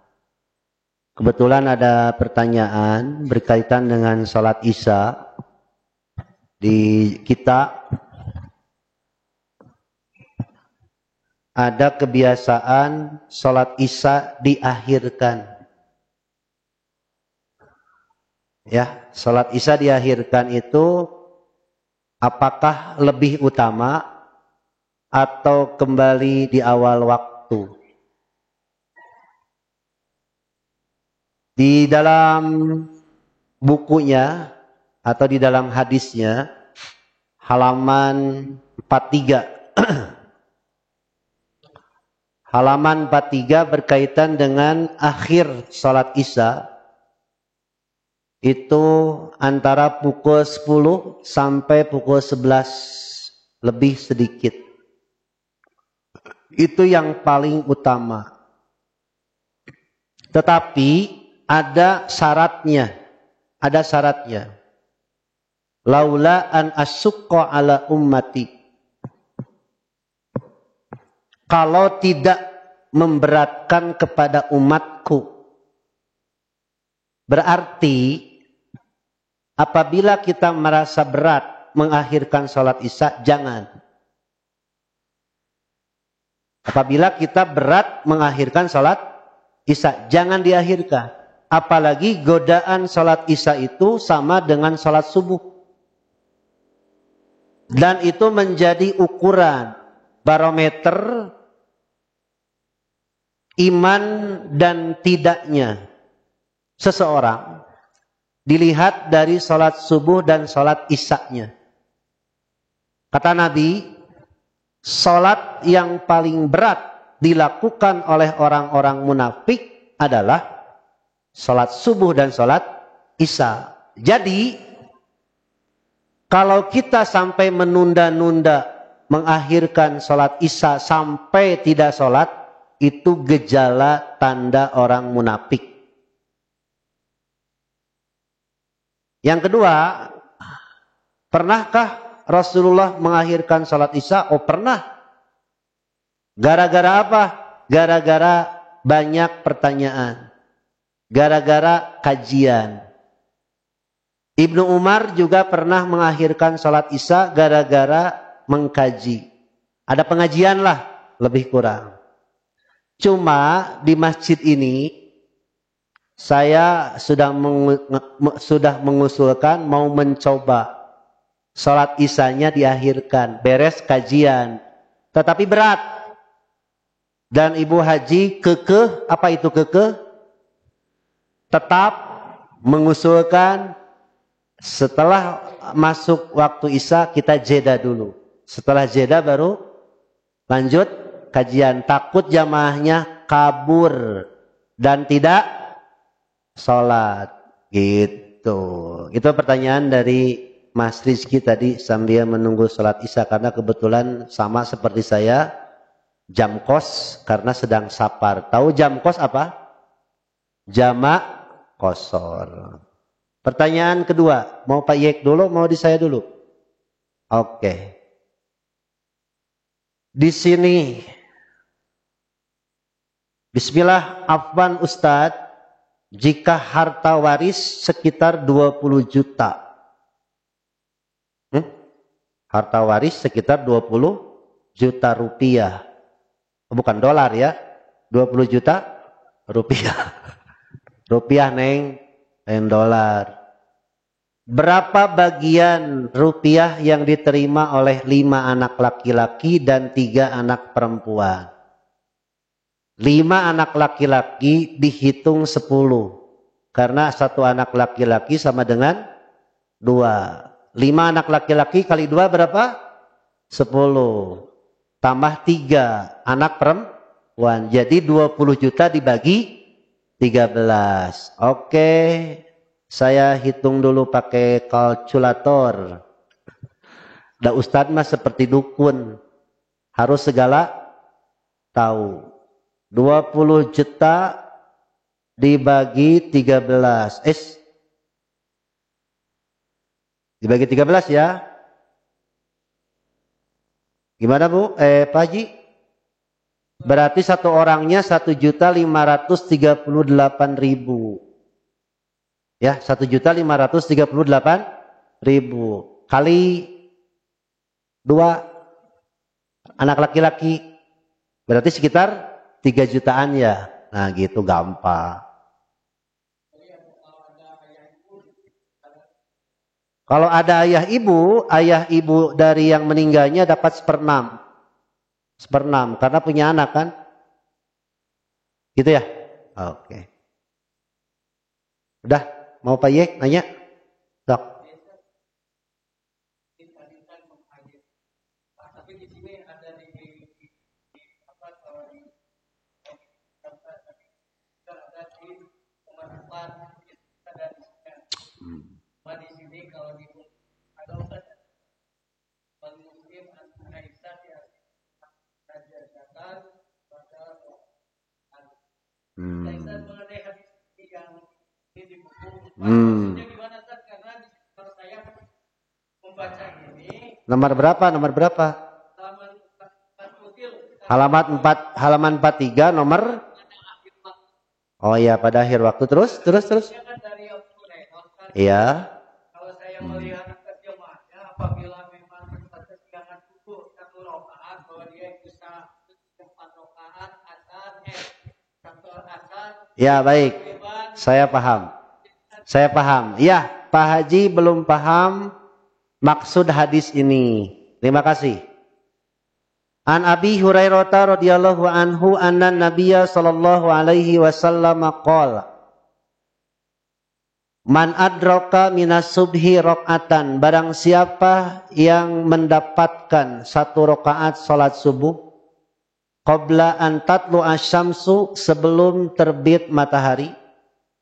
Kebetulan ada pertanyaan berkaitan dengan sholat Isya di kita. Ada kebiasaan sholat Isya diakhirkan. Ya, sholat Isya diakhirkan itu apakah lebih utama atau kembali di awal waktu? Di dalam bukunya atau di dalam hadisnya halaman 43 halaman 43 berkaitan dengan akhir sholat Isya itu antara pukul 10 sampai pukul 11 lebih sedikit. Itu yang paling utama. Tetapi ada syaratnya. Ada syaratnya. Laula an asyukka ala ummati. Kalau tidak memberatkan kepada umatku. Berarti apabila kita merasa berat mengakhirkan sholat Isya, jangan. Apabila kita berat mengakhirkan sholat Isya, jangan diakhirkan. Apalagi godaan sholat Isya itu sama dengan sholat subuh. Dan itu menjadi ukuran, barometer iman dan tidaknya seseorang. Dilihat dari sholat subuh dan sholat Isya-nya. Kata Nabi, sholat yang paling berat dilakukan oleh orang-orang munafik adalah sholat subuh dan sholat Isya. Jadi, kalau kita sampai menunda-nunda mengakhirkan sholat Isya sampai tidak sholat, itu gejala tanda orang munafik. Yang kedua, pernahkah Rasulullah mengakhirkan sholat Isya? Oh pernah. Gara-gara apa? Gara-gara banyak pertanyaan. Gara-gara kajian. Ibnu Umar juga pernah mengakhirkan sholat Isya gara-gara mengkaji. Ada pengajian lah, lebih kurang. Cuma di masjid ini saya sudah mengusulkan mau mencoba sholat Isyanya diakhirkan, beres kajian. Tetapi berat. Dan Ibu Haji kekeh, apa itu kekeh? Tetap mengusulkan Setelah masuk waktu Isya kita jeda dulu. Setelah jeda baru lanjut kajian. Takut jamaahnya kabur dan tidak sholat gitu. Itu pertanyaan dari Mas Rizky tadi sambil menunggu sholat Isya, karena kebetulan sama seperti saya jam kos karena sedang safar. Tahu jam kos apa? Jamak kosor. Pertanyaan kedua, mau Pak Yek dulu, mau di saya dulu? Oke. Di sini, bismillah, afwan Ustadz, jika harta waris sekitar 20 juta. Harta waris sekitar 20 juta rupiah. Bukan dolar ya, 20 juta rupiah. Rupiah neng, dolar. Berapa bagian rupiah yang diterima oleh 5 anak laki-laki dan 3 anak perempuan? 5 anak laki-laki dihitung 10. Karena 1 anak laki-laki sama dengan 2. 5 anak laki-laki kali 2 berapa? 10. Tambah 3 anak perempuan. Jadi 20 juta dibagi 13. Oke. Saya hitung dulu pakai kalkulator. Da Ustadz mah seperti dukun. Harus segala tahu. 20 juta dibagi 13. Dibagi 13 ya. Gimana Bu? Pak Haji? Berarti satu orangnya 1.538.000. Ya, 1.538.000 kali 2 anak laki-laki berarti sekitar 3 jutaan ya. Nah, gitu gampang. Kalau ada ayah ibu dari yang meninggalnya dapat 1/6. 1/6 karena punya anak kan? Gitu ya? Oke. Udah, mau Pak Yek nanya? Dok. Di sini kalau di ada muslim Aisyah di ajarkan pada Aisyah mengenai hadis yang ini di buku. Maksudnya gimana Ustaz? Karena kalau saya membaca ini Nomor berapa? Halaman 43 nomor. Oh ya, pada akhir waktu. Terus. Iya. Kalau saya melihat terjemahnya, apabila memang ketegangan dulu 1 rakaat bahwa dia bisa 4 rakaat asar 1 asar. Ya, baik. Saya paham. Ya, Pak Haji belum paham maksud hadis ini. Terima kasih. An Abi Hurairah radhiyallahu anhu anna Nabiyya sallallahu alaihi wasallam qala Man adraka minas subhi rakaatan, barang siapa yang mendapatkan 1 rakaat salat subuh qabla an tatlu asyamsu, sebelum terbit matahari,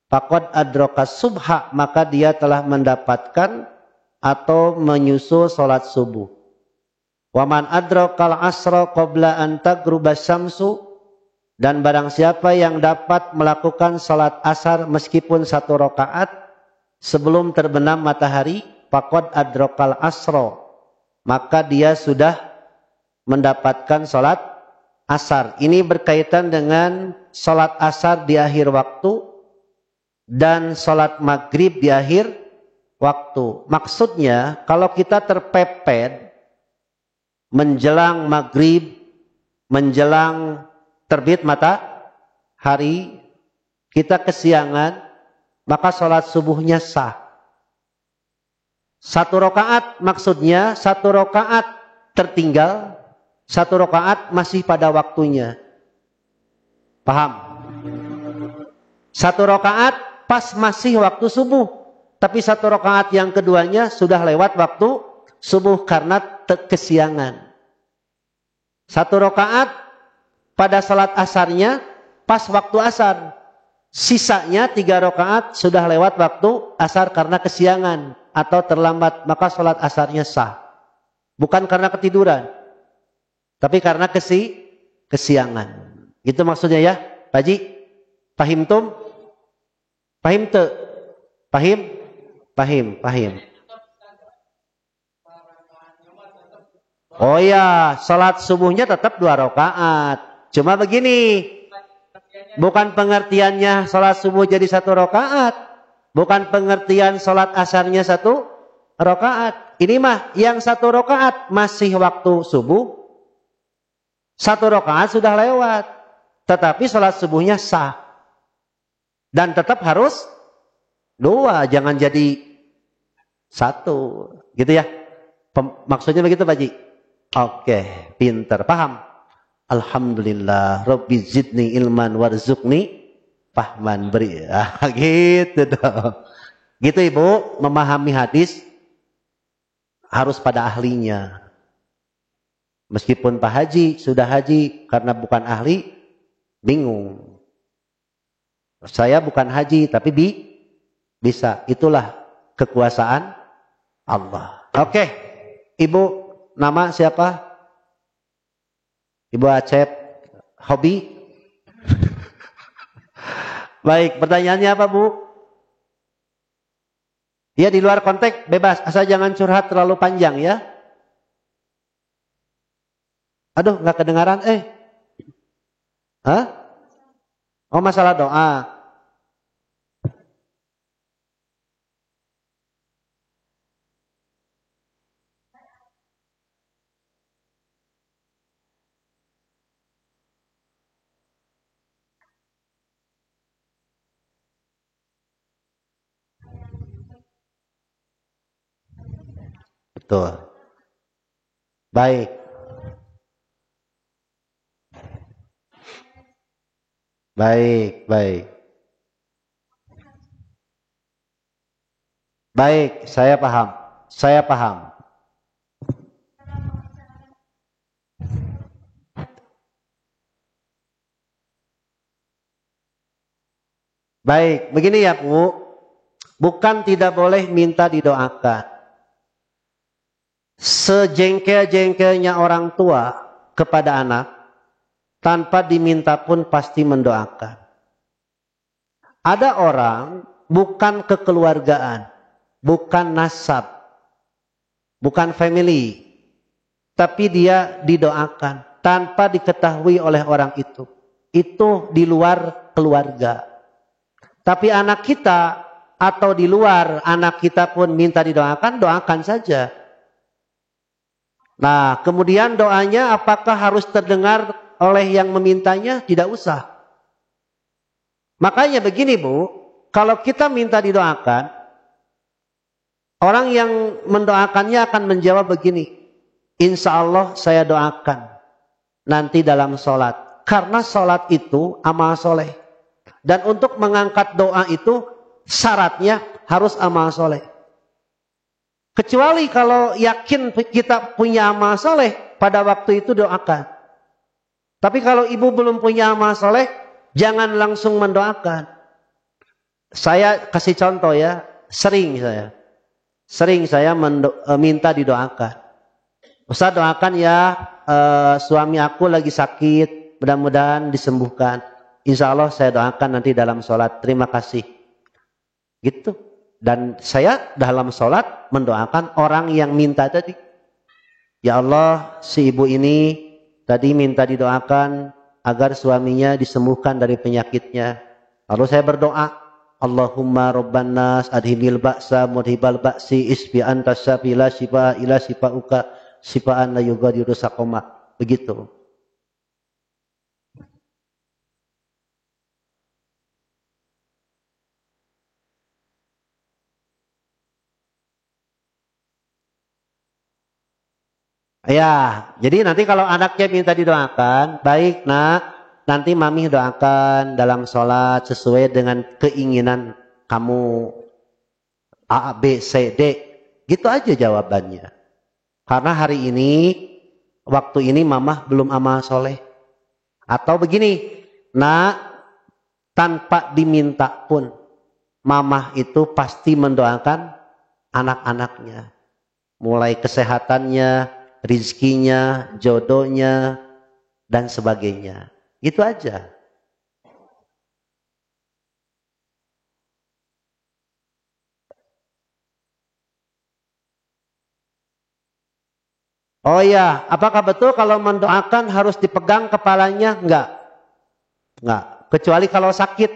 faqad adraka subha, maka dia telah mendapatkan atau menyusul salat subuh. Wa man adrakal asra qabla an taghruba syamsu, dan barang siapa yang dapat melakukan salat asar meskipun 1 rakaat sebelum terbenam matahari, faqad adrakal asra, maka dia sudah mendapatkan salat asar. Ini berkaitan dengan salat asar di akhir waktu dan salat maghrib di akhir waktu. Maksudnya kalau kita terpepet menjelang maghrib, menjelang terbit matahari, kita kesiangan, maka sholat subuhnya sah. 1 rakaat maksudnya 1 rakaat tertinggal, 1 rakaat masih pada waktunya. Paham? 1 rakaat pas masih waktu subuh, Tapi 1 rakaat yang keduanya sudah lewat waktu subuh karena kesiangan. 1 rakaat pada salat asarnya pas waktu asar. Sisanya 3 rakaat sudah lewat waktu asar karena kesiangan atau terlambat, maka salat asarnya sah. Bukan karena ketiduran, tapi karena kesiangan. Gitu maksudnya ya, Pak Haji? Pahim tum? Pahim te? Pahim? Pahim. Oh ya, salat subuhnya tetap 2 rakaat. Cuma begini, bukan pengertiannya salat subuh jadi 1 rakaat. Bukan pengertian salat asarnya 1 rakaat. Ini mah yang 1 rakaat masih waktu subuh. 1 rakaat sudah lewat. Tetapi salat subuhnya sah. Dan tetap harus 2, jangan jadi 1. Gitu ya. Maksudnya begitu Pak Haji? Oke, pinter, paham. Alhamdulillah, Rabbi zidni ilman warzuqni fahman, beri. Gitu dong. Gitu Ibu, memahami hadis harus pada ahlinya. Meskipun Pak Haji sudah haji, karena bukan ahli, bingung. Saya bukan haji, tapi bisa. Itulah kekuasaan Allah. Oke, Ibu. Nama siapa? Ibu Acep. Hobi? Baik, pertanyaannya apa Bu? Ya di luar konteks bebas, asal jangan curhat terlalu panjang ya. Aduh, nggak kedengaran. Hah? Oh, masalah doa. Betul. Baik. Baik. Baik, saya paham. Baik, begini ya Bu. Bukan tidak boleh minta didoakan. Sejengkel-jengkelnya orang tua kepada anak, tanpa diminta pun pasti mendoakan. Ada orang bukan kekeluargaan, bukan nasab, bukan family, tapi dia didoakan tanpa diketahui oleh orang itu. Itu di luar keluarga. Tapi anak kita atau di luar anak kita pun minta didoakan, doakan saja. Nah, kemudian doanya apakah harus terdengar oleh yang memintanya? Tidak usah. Makanya begini Bu, kalau kita minta didoakan, orang yang mendoakannya akan menjawab begini, insya Allah saya doakan nanti dalam sholat. Karena sholat itu amal soleh. Dan untuk mengangkat doa itu syaratnya harus amal soleh. Kecuali kalau yakin kita punya amal soleh, pada waktu itu doakan. Tapi kalau ibu belum punya amal soleh, jangan langsung mendoakan. Saya kasih contoh ya, sering saya minta didoakan. Ustaz doakan ya, suami aku lagi sakit, mudah-mudahan disembuhkan. Insya Allah saya doakan nanti dalam sholat, terima kasih. Gitu. Dan saya dalam sholat mendoakan orang yang minta tadi. Ya Allah, si ibu ini tadi minta didoakan agar suaminya disembuhkan dari penyakitnya. Lalu saya berdoa, Allahumma rabban nas adhibil ba'sa mudhibal ba'si isbi anta syafila shifa ila shifauka shifaan la yughadiru saqama. Begitu. Ya, jadi nanti kalau anaknya minta didoakan, baik nak, nanti mami doakan dalam sholat sesuai dengan keinginan kamu. A, B, C, D. Gitu aja jawabannya. Karena hari ini, waktu ini mamah belum amal soleh. Atau begini, nak, tanpa diminta pun, mamah itu pasti mendoakan anak-anaknya. Mulai kesehatannya, rizkinya, jodohnya, dan sebagainya. Gitu aja. Oh ya, apakah betul kalau mendoakan harus dipegang kepalanya? Enggak. Enggak. Kecuali kalau sakit.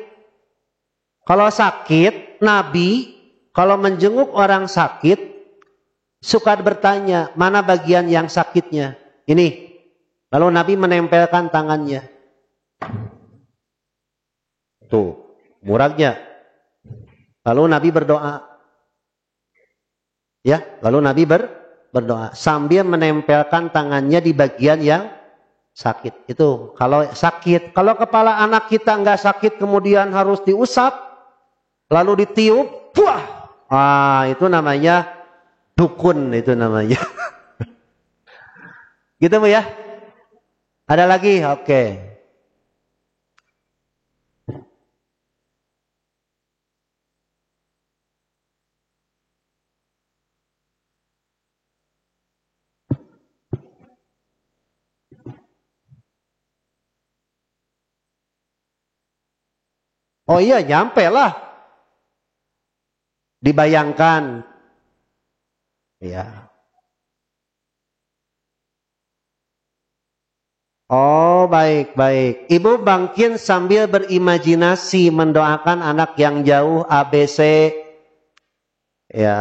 Kalau sakit, Nabi kalau menjenguk orang sakit, suka bertanya, mana bagian yang sakitnya? Ini. Lalu Nabi menempelkan tangannya. Tuh, murahnya. Lalu Nabi berdoa. Ya, lalu Nabi berdoa sambil menempelkan tangannya di bagian yang sakit. Itu kalau sakit. Kalau kepala anak kita nggak sakit kemudian harus diusap, lalu ditiup, wah, itu namanya dukun, itu namanya. Gitu Bu ya. Ada lagi? Oke. Oh iya, nyampe lah. Dibayangkan. Ya. Oh, baik. Ibu bangkit sambil berimajinasi mendoakan anak yang jauh ABC. Ya.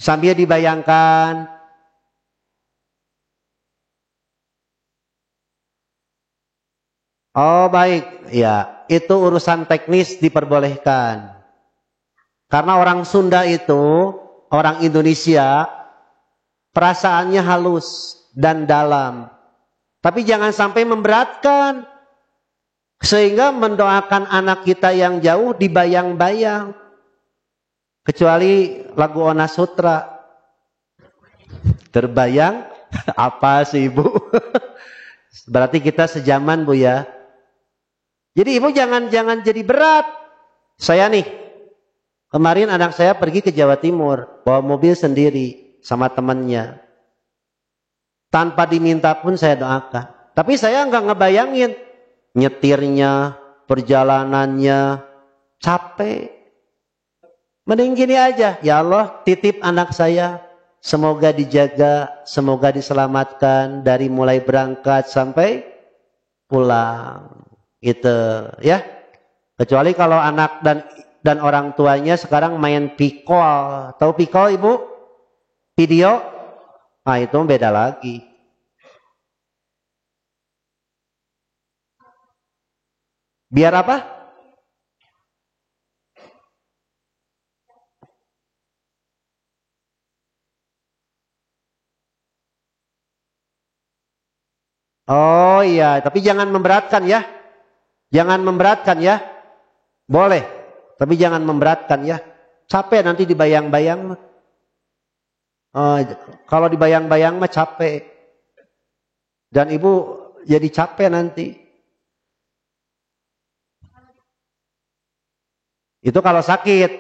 Sambil dibayangkan. Oh, baik. Ya, itu urusan teknis diperbolehkan. Karena orang Sunda itu, orang Indonesia, perasaannya halus dan dalam. Tapi jangan sampai memberatkan. Sehingga mendoakan anak kita yang jauh dibayang-bayang. Kecuali lagu Ona Sutra. Terbayang apa sih Ibu? Berarti kita sejaman Bu ya. Jadi Ibu jangan jadi berat. Saya nih, kemarin anak saya pergi ke Jawa Timur. Bawa mobil sendiri sama temannya. Tanpa diminta pun saya doakan. Tapi saya nggak ngebayangin nyetirnya, perjalanannya, capek. Mending gini aja, ya Allah titip anak saya. Semoga dijaga, semoga diselamatkan dari mulai berangkat sampai pulang. Itu ya. Kecuali kalau anak dan orang tuanya sekarang main pikol. Tahu pikol Ibu? Video? Nah itu beda lagi. Biar apa? Oh iya, tapi jangan memberatkan ya. Jangan memberatkan ya. Boleh, tapi jangan memberatkan ya. Capek nanti dibayang-bayang. Kalau dibayang-bayang mah capek. Dan Ibu jadi capek nanti. Itu kalau sakit.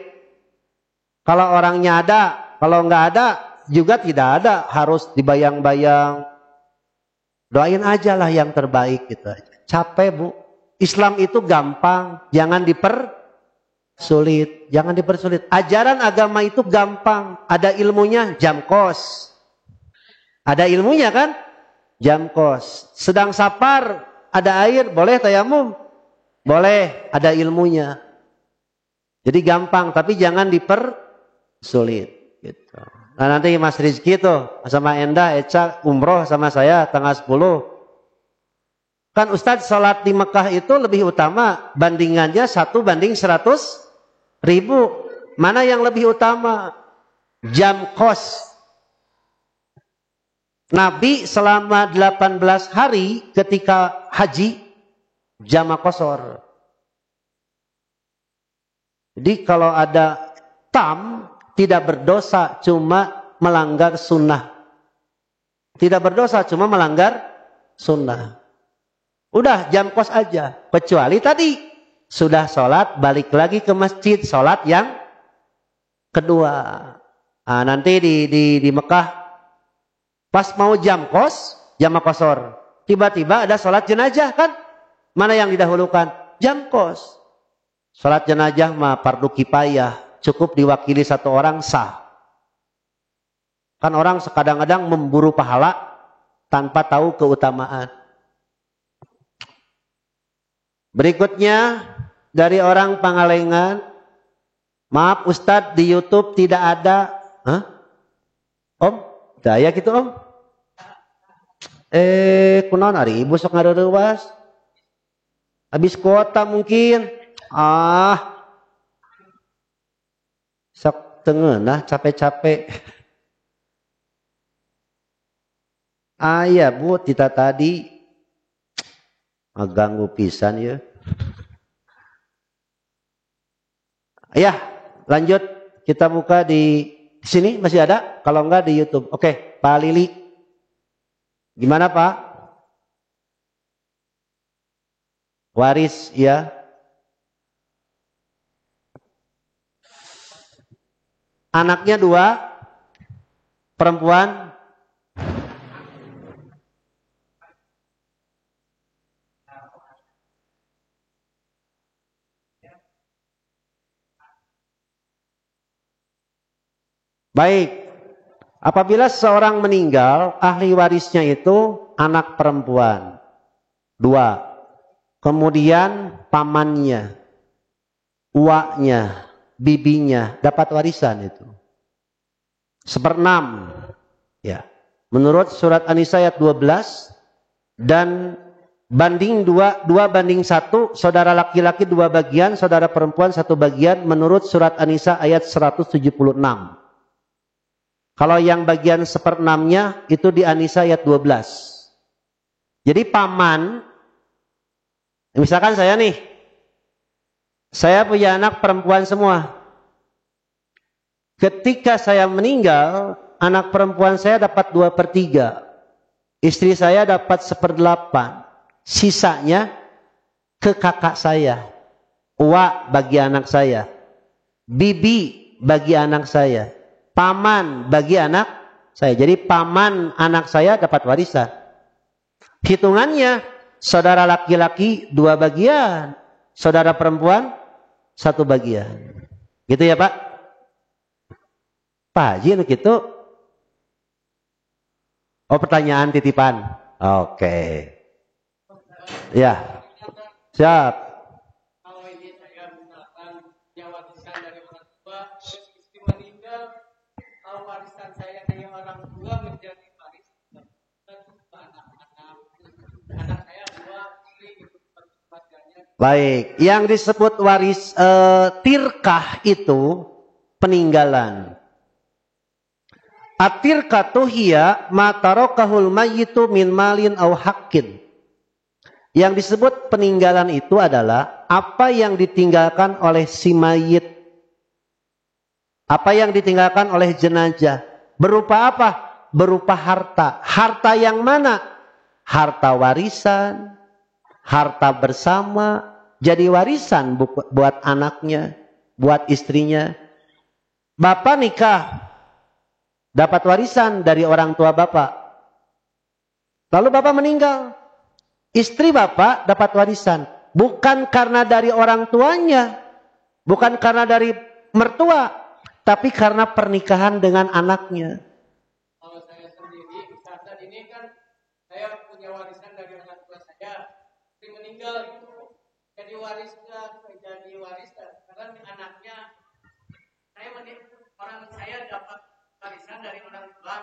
Kalau orangnya ada, kalau nggak ada juga tidak ada. Harus dibayang-bayang. Doain aja lah yang terbaik gitu aja. Capek Bu. Islam itu gampang. Jangan dipersulit. Jangan dipersulit. Ajaran agama itu gampang. Ada ilmunya, jam kos. Ada ilmunya kan? Jam kos. Sedang sapar, ada air, boleh tayamum? Boleh, ada ilmunya. Jadi gampang, tapi jangan dipersulit. Gitu. Nah nanti Mas Rizky tuh sama Endah, Eca umroh sama saya tanggal 10. Kan Ustadz sholat di Mekah itu lebih utama. Bandingannya 1:100.000. Mana yang lebih utama? Jam kos. Nabi selama 18 hari ketika haji jama kosor. Jadi kalau ada tidak berdosa, cuma melanggar sunnah. Tidak berdosa, cuma melanggar sunnah. Udah jam kos aja. Kecuali tadi sudah sholat, balik lagi ke masjid, sholat yang kedua. Nah, nanti di Mekah pas mau jam kos, jam kosor, tiba-tiba ada sholat jenazah kan? Mana yang didahulukan? Jam kos. Sholat jenazah mah fardu kifayah, cukup diwakili satu orang sah. Kan orang kadang-kadang memburu pahala tanpa tahu keutamaan. Berikutnya dari orang Pangalengan, maaf Ustadz di YouTube tidak ada, Om, daya gitu Om. Kunaon ari ibu sok ngareureuwas. Habis kuota mungkin. Sok tengeunah capek-capek. Iya Bu, kita tadi ngeganggu pisan ya. Ya, lanjut kita buka di sini masih ada, kalau enggak di YouTube. Oke, Pak Lili. Gimana Pak? Waris ya. Anaknya 2, perempuan. Baik, apabila seseorang meninggal, ahli warisnya itu anak perempuan 2, kemudian pamannya, uaknya, bibinya dapat warisan itu 1/6 ya. Menurut surat An-Nisa ayat 12 dan banding 2:1, saudara laki-laki 2 bagian, saudara perempuan 1 bagian menurut surat An-Nisa ayat 176. Kalau yang bagian 1/6-nya itu di An-Nisa ayat 12. Jadi paman, misalkan saya nih, saya punya anak perempuan semua. Ketika saya meninggal, anak perempuan saya dapat 2/3. Istri saya dapat 1/8. Sisanya ke kakak saya. Uak bagi anak saya. Bibi bagi anak saya. Paman bagi anak saya. Jadi paman anak saya dapat warisan. Hitungannya, saudara laki-laki 2 bagian, saudara perempuan 1 bagian. Gitu ya Pak? Pak Haji gitu. Oh, pertanyaan titipan. Oke. Ya. Siap. Kalau ini saya misalkan punya warisan dari orang tua, terus istri meninggal, kalau warisan saya dari orang tua menjadi warisan anak-anak. Anak saya 2, istri itu bagiannya. Baik, yang disebut waris tirkah itu peninggalan. At-tirkatu hiya ma tarakahul mayyitu min malin aw haqqin. Yang disebut peninggalan itu adalah apa yang ditinggalkan oleh si mayit. Apa yang ditinggalkan oleh jenazah. Berupa apa? Berupa harta. Harta yang mana? Harta warisan, harta bersama, jadi warisan buat anaknya, buat istrinya. Bapak nikah, dapat warisan dari orang tua bapak. Lalu bapak meninggal, istri bapak dapat warisan. Bukan karena dari orang tuanya, bukan karena dari mertua, tapi karena pernikahan dengan anaknya. Kalau saya sendiri, saat ini kan saya punya warisan dari orang tua saya. Istri meninggal itu jadi warisan karena anaknya orang saya dapat warisan dari orang tua.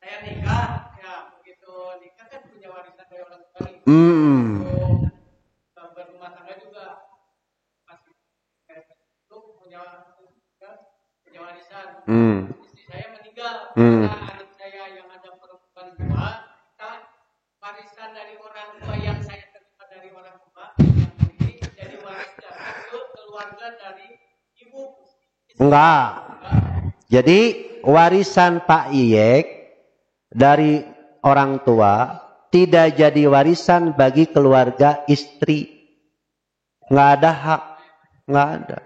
Saya nikah, ya begitu nikah kan punya warisan dari orang tua. Berumah tangga juga masih punya warisan. Istri saya meninggal, karena anak saya yang ada perempuan 2, warisan dari orang tua yang saya terima dari orang tua ini jadi warisan ke keluarga dari ibu. Enggak. Jadi warisan Pak Iyek dari orang tua tidak jadi warisan bagi keluarga istri. Nggak ada hak, nggak ada.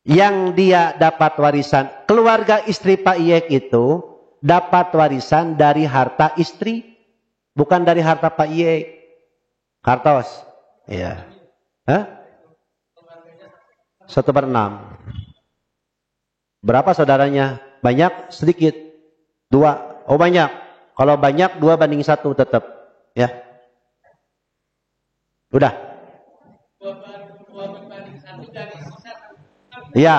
Yang dia dapat warisan, keluarga istri Pak Iyek itu dapat warisan dari harta istri, bukan dari harta Pak Iyek. Kartos, ya. Hah? 1/6. Berapa saudaranya? Banyak, sedikit? 2. Oh banyak. Kalau banyak 2/1 tetap. Ya. Udah. 2/1 dari sisa. Ya,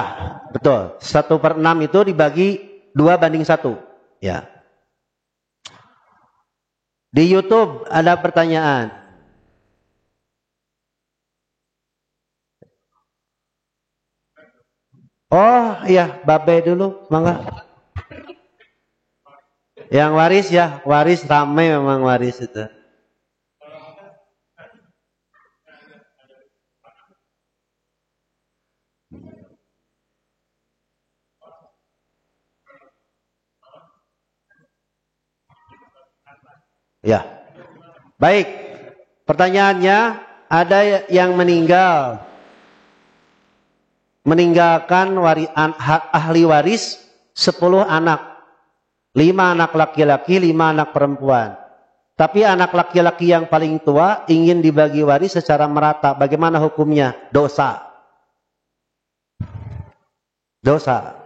betul. 1/6 itu dibagi 2/1. Ya. Di YouTube ada pertanyaan. Oh iya, Babe dulu, mangga. Yang waris ya, waris ramai memang waris itu. Ya, baik. Pertanyaannya, ada yang meninggalkan ahli waris 10 anak. 5 anak laki-laki, 5 anak perempuan. Tapi anak laki-laki yang paling tua ingin dibagi waris secara merata. Bagaimana hukumnya? Dosa. Dosa.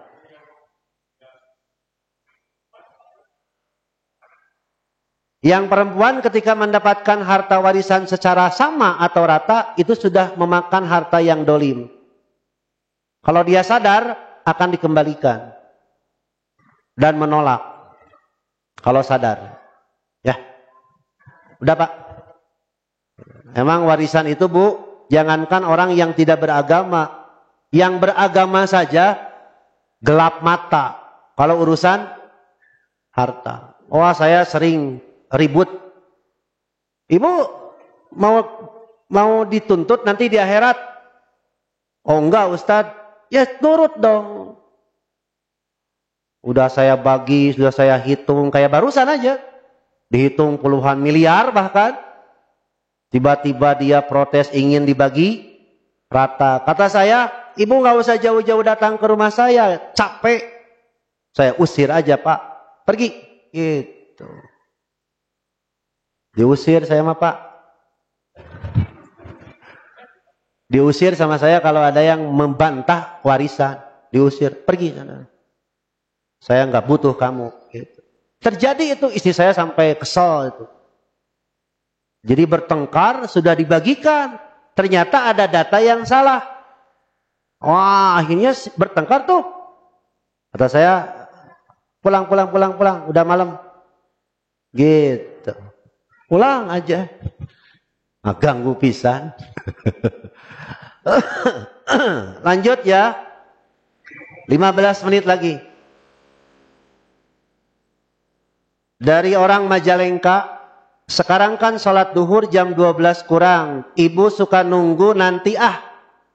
Yang perempuan ketika mendapatkan harta warisan secara sama atau rata, itu sudah memakan harta yang dolim. Kalau dia sadar, akan dikembalikan. Dan menolak. Kalau sadar. Ya. Udah Pak. Emang warisan itu Bu, jangankan orang yang tidak beragama. Yang beragama saja, gelap mata. Kalau urusan harta. Oh saya sering ribut. Ibu mau dituntut nanti di akhirat? Oh enggak Ustadz. Ya nurut dong. Udah saya bagi, sudah saya hitung. Kayak barusan aja. Dihitung puluhan miliar bahkan. Tiba-tiba dia protes ingin dibagi rata. Kata saya, ibu nggak usah jauh-jauh datang ke rumah saya. Capek. Saya usir aja Pak. Pergi. Gitu. Diusir saya mah Pak. Diusir sama saya kalau ada yang membantah warisan. Diusir. Pergi sana. Saya nggak butuh kamu. Gitu. Terjadi itu istri saya sampai kesel itu. Jadi bertengkar sudah dibagikan. Ternyata ada data yang salah. Wah akhirnya bertengkar tuh. Kata saya pulang. Udah malam. Gitu. Pulang aja. Nah, ganggu pisan. Lanjut ya. 15 menit lagi. Dari orang Majalengka. Sekarang kan sholat duhur jam 12 kurang. Ibu suka nunggu nanti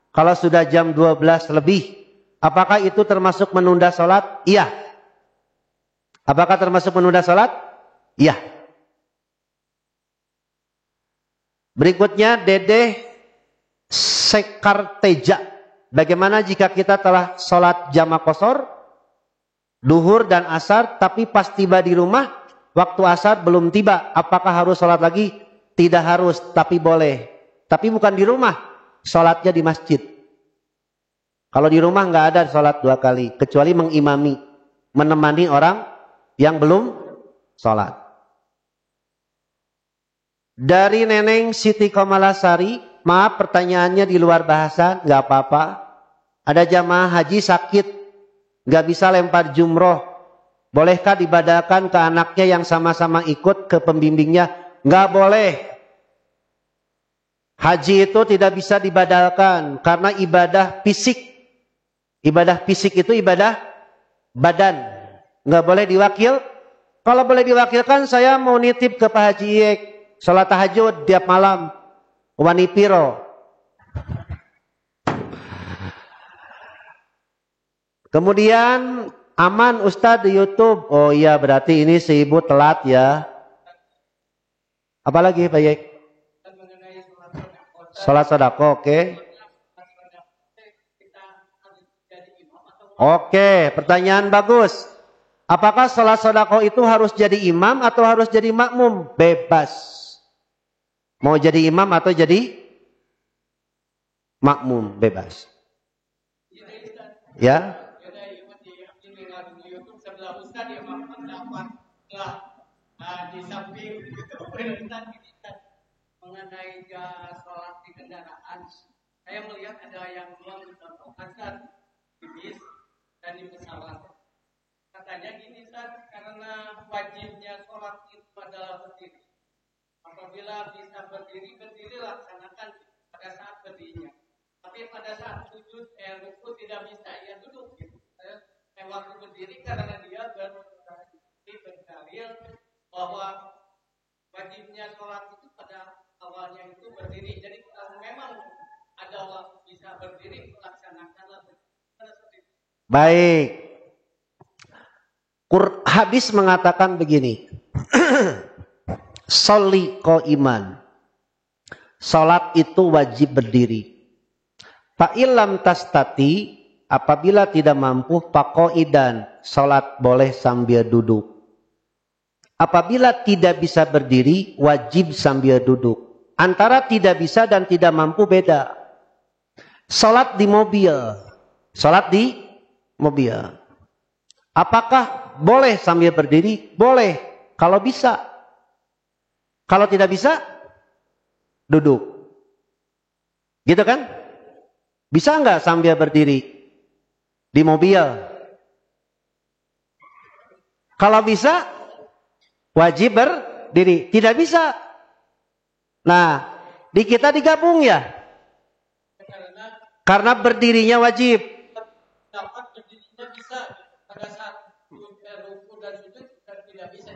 kalau sudah jam 12 lebih. Apakah itu termasuk menunda sholat? Iya. Apakah termasuk menunda sholat? Iya. Berikutnya Dedeh Sekarteja. Bagaimana jika kita telah sholat jamaah qashar, duhur dan asar, tapi pas tiba di rumah, waktu asar belum tiba. Apakah harus sholat lagi? Tidak harus, tapi boleh. Tapi bukan di rumah, sholatnya di masjid. Kalau di rumah nggak ada sholat 2 kali, kecuali mengimami, menemani orang yang belum sholat. Dari Neneng Siti Komalasari, maaf pertanyaannya di luar bahasan, nggak apa-apa. Ada jamaah haji sakit, nggak bisa lempar jumroh. Bolehkah dibadalkan ke anaknya yang sama-sama ikut ke pembimbingnya? Nggak boleh. Haji itu tidak bisa dibadalkan karena ibadah fisik. Ibadah fisik itu ibadah badan. Nggak boleh diwakil. Kalau boleh diwakilkan, saya mau nitip ke Pak Haji Iyek. Sholat tahajud tiap malam. Wani piro. Kemudian aman Ustadz di YouTube. Oh iya, berarti ini si ibu telat ya. Apalagi Pak Yek? Salat sedekah, oke. Oke, pertanyaan bagus. Apakah salat sedekah itu harus jadi imam atau harus jadi makmum? Bebas. Mau jadi imam atau jadi makmum, bebas. Ya. Di samping mengenai sholat di kendaraan, saya melihat ada yang mencontohkan di bis dan di pesawat. Katanya gini Ustaz, karena wajibnya sholat itu adalah berdiri. Apabila bisa berdiri, berdiri laksanakan pada saat berdirinya. Tapi pada saat sujud, ruku tidak bisa, ya duduk. Gitu. Waktu berdiri karena dia berdalil bahwa wajibnya sholat itu pada awalnya itu berdiri. Jadi kalau memang ada waktu bisa berdiri, laksanakanlah berdiri. Baik. Hadis mengatakan begini. Sholli qa'iman. Salat itu wajib berdiri. Fa illam tastati, apabila tidak mampu, faqaidan, salat boleh sambil duduk. Apabila tidak bisa berdiri, wajib sambil duduk. Antara tidak bisa dan tidak mampu beda. Salat di mobil. Salat di mobil. Apakah boleh sambil berdiri? Boleh, kalau bisa. Kalau tidak bisa, duduk. Gitu kan? Bisa nggak sambil berdiri di mobil? Kalau bisa, wajib berdiri. Tidak bisa. Nah, di kita digabung ya. Karena berdirinya wajib.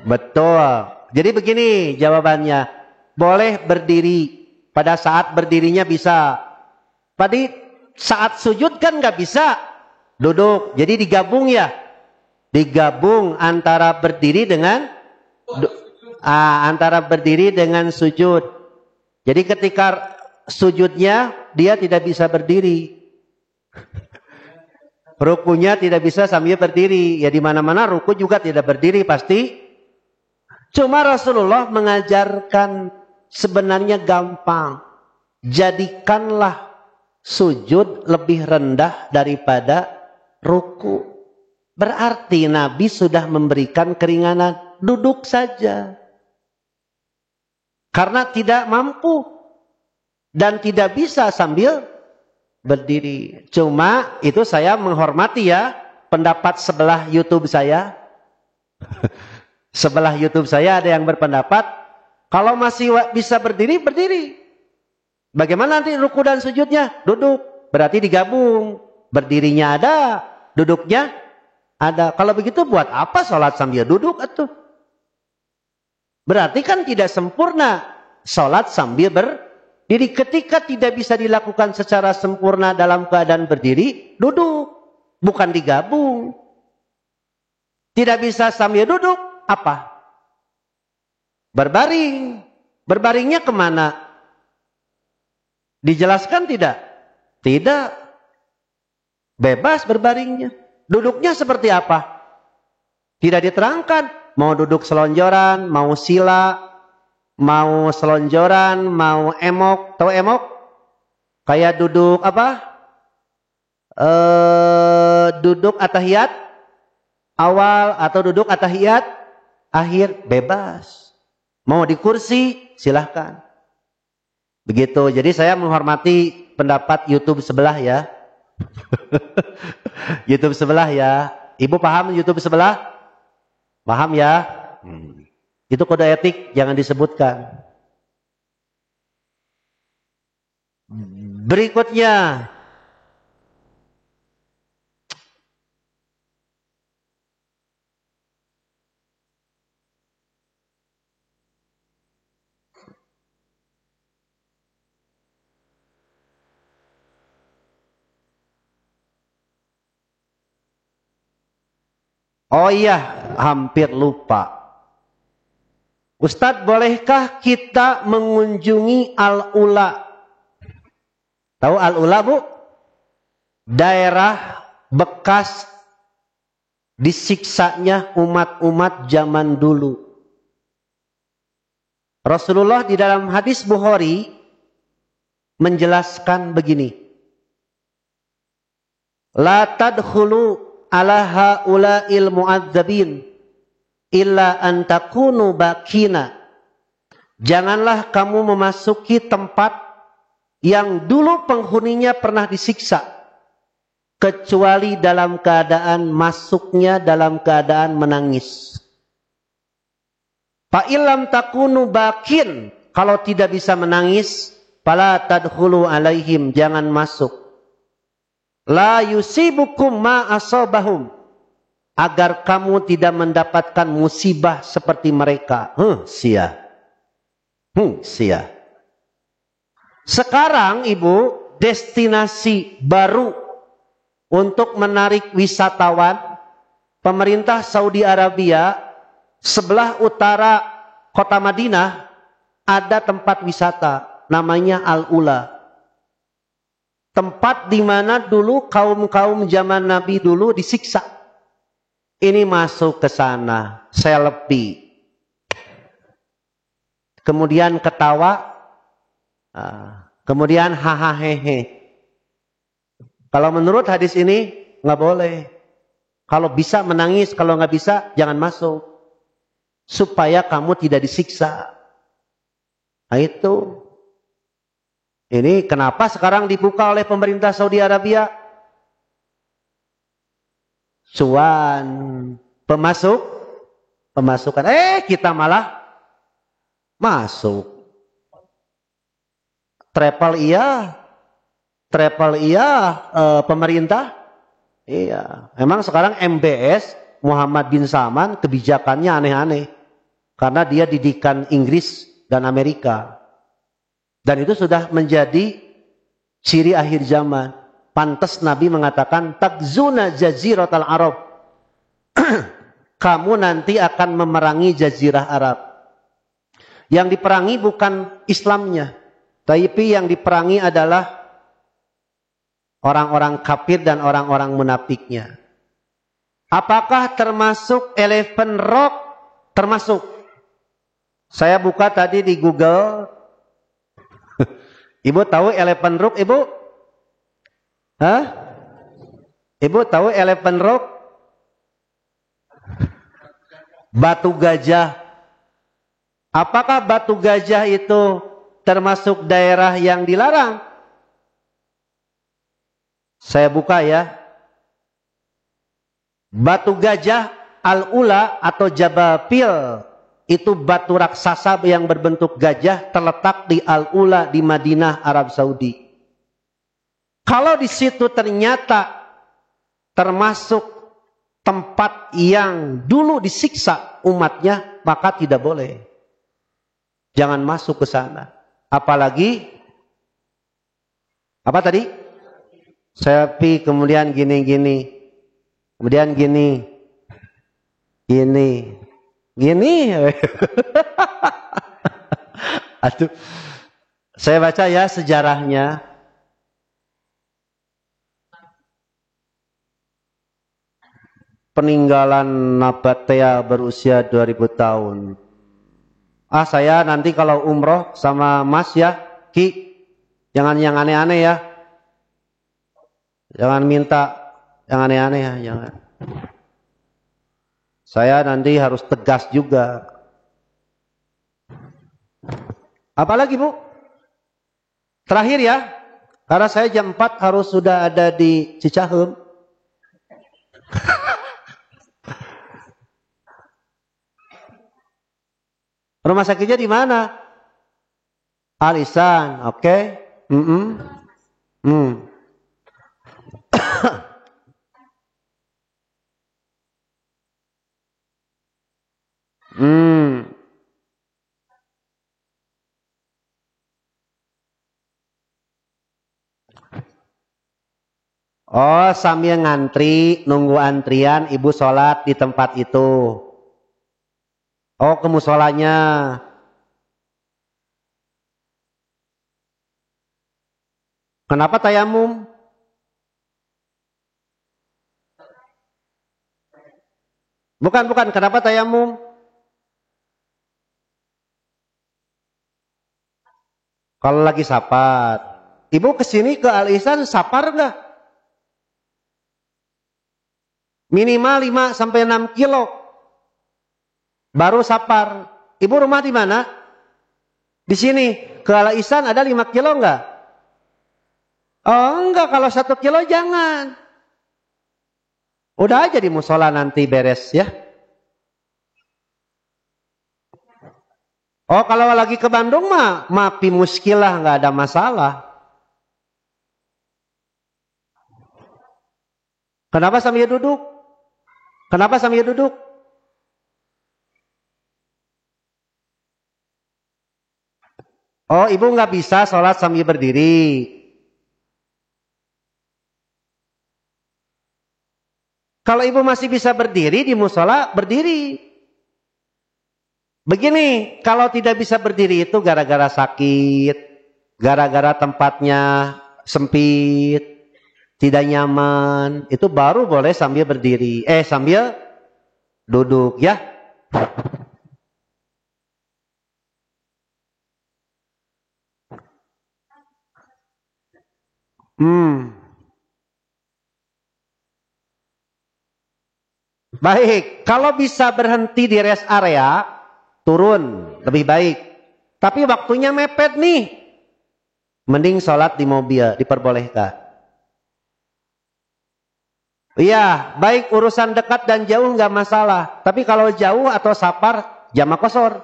Betul. Jadi begini jawabannya. Boleh berdiri. Pada saat berdirinya bisa. Tadi saat sujud kan nggak bisa. Duduk. Jadi digabung ya. Digabung antara berdiri dengan antara berdiri dengan sujud. Jadi ketika sujudnya dia tidak bisa berdiri. Rukunya tidak bisa sambil berdiri. Ya di mana-mana ruku juga tidak berdiri pasti. Cuma Rasulullah mengajarkan sebenarnya gampang. Jadikanlah sujud lebih rendah daripada ruku. Berarti Nabi sudah memberikan keringanan. Duduk saja. Karena tidak mampu. Dan tidak bisa sambil berdiri. Cuma itu saya menghormati ya. Pendapat sebelah YouTube saya. Sebelah YouTube saya ada yang berpendapat. Kalau masih bisa berdiri, berdiri. Bagaimana nanti ruku dan sujudnya? Duduk. Berarti digabung. Berdirinya ada. Duduknya ada. Kalau begitu buat apa sholat sambil duduk atuh? Berarti kan tidak sempurna sholat sambil berdiri. Ketika tidak bisa dilakukan secara sempurna dalam keadaan berdiri, duduk. Bukan digabung. Tidak bisa sambil duduk, apa? Berbaring. Berbaringnya kemana? Dijelaskan tidak? Tidak. Bebas berbaringnya. Duduknya seperti apa? Tidak diterangkan. Mau duduk selonjoran, mau sila, mau selonjoran, mau emok. Tahu emok? Kayak duduk apa? Duduk atahiyat awal atau duduk atahiyat akhir, bebas. Mau di kursi, silahkan. Begitu. Jadi saya menghormati pendapat YouTube sebelah ya. YouTube sebelah ya. Ibu paham YouTube sebelah? Paham ya? Itu kode etik, jangan disebutkan. Berikutnya. Oh iya, hampir lupa. Ustadz, bolehkah kita mengunjungi Al-Ula? Tahu Al-Ula, Bu? Daerah bekas disiksanya umat-umat zaman dulu. Rasulullah di dalam hadis Bukhari menjelaskan begini. La tadkhulu ala haula'il mu'adzabin illa an takunu bakina. Janganlah kamu memasuki tempat yang dulu penghuninya pernah disiksa, kecuali dalam keadaan masuknya dalam keadaan menangis. Fa illam takunu bakin, kalau tidak bisa menangis, fala tadkhulu alaihim, jangan masuk. La yusibukum ma asabahum, agar kamu tidak mendapatkan musibah seperti mereka. Sia. Sekarang Ibu, destinasi baru untuk menarik wisatawan, pemerintah Saudi Arabia sebelah utara kota Madinah ada tempat wisata namanya Al-Ula. Tempat di mana dulu kaum-kaum zaman Nabi dulu disiksa. Ini masuk ke sana, selfie. Kemudian ketawa, kemudian hahaha. Kalau menurut hadis ini nggak boleh. Kalau bisa menangis, kalau nggak bisa jangan masuk. Supaya kamu tidak disiksa. Nah itu. Ini kenapa sekarang dibuka oleh pemerintah Saudi Arabia? Cuan, pemasukan. Kita malah masuk. Travel iya, pemerintah. Iya, emang sekarang MBS Muhammad bin Salman kebijakannya aneh-aneh. Karena dia didikan Inggris dan Amerika. Dan itu sudah menjadi ciri akhir zaman. Pantas Nabi mengatakan, takzuna jaziratal Arab. Kamu nanti akan memerangi jazirah Arab. Yang diperangi bukan Islamnya. Tapi yang diperangi adalah orang-orang kafir dan orang-orang munafiknya. Apakah termasuk Elephant Rock? Termasuk. Saya buka tadi di Google. Ibu tahu Elephant Rock, Ibu? Hah? Ibu tahu Elephant Rock? Batu gajah. Apakah batu gajah itu termasuk daerah yang dilarang? Saya buka ya. Batu gajah Al-Ula atau Jababil itu batu raksasa yang berbentuk gajah terletak di Al-Ula di Madinah, Arab Saudi. Kalau di situ ternyata termasuk tempat yang dulu disiksa umatnya, maka tidak boleh. Jangan masuk ke sana. Apalagi apa tadi? Selfie, kemudian gini-gini. Kemudian gini. Gini. Aduh. Saya baca ya sejarahnya. Peninggalan Nabatea berusia 2000 tahun. Saya nanti kalau umroh sama Mas ya, Ki, jangan yang aneh-aneh ya. Jangan minta yang aneh-aneh ya, jangan. Saya nanti harus tegas juga. Apalagi Bu? Terakhir ya, karena saya jam 4 harus sudah ada di Cicahem. Rumah sakitnya di mana? Al Ihsan, oke. Oh, sambil ngantri, nunggu antrian, ibu sholat di tempat itu. Oh, ke musolanya. Kenapa tayamum? Bukan, kenapa tayamum? Kalau lagi sapar. Ibu kesini ke Al Ihsan sapar enggak? Minimal 5 sampai 6 kilo. Baru sapar. Ibu rumah di mana? Di sini. Ke Al Ihsan ada 5 kilo enggak? Oh enggak, kalau 1 kilo jangan. Udah aja di musola nanti beres ya. Oh kalau lagi ke Bandung mah mapi muskilah, nggak ada masalah. Kenapa sambil duduk? Kenapa sambil duduk? Oh ibu nggak bisa sholat sambil berdiri. Kalau ibu masih bisa berdiri di musola, berdiri. Begini, kalau tidak bisa berdiri itu gara-gara sakit, gara-gara tempatnya sempit, tidak nyaman, itu baru boleh sambil berdiri. Sambil duduk ya. Baik, kalau bisa berhenti di rest area, turun, lebih baik. Tapi waktunya mepet nih. Mending sholat di mobil, diperbolehkan. Iya, baik urusan dekat dan jauh nggak masalah. Tapi kalau jauh atau sapar, jamak kosor.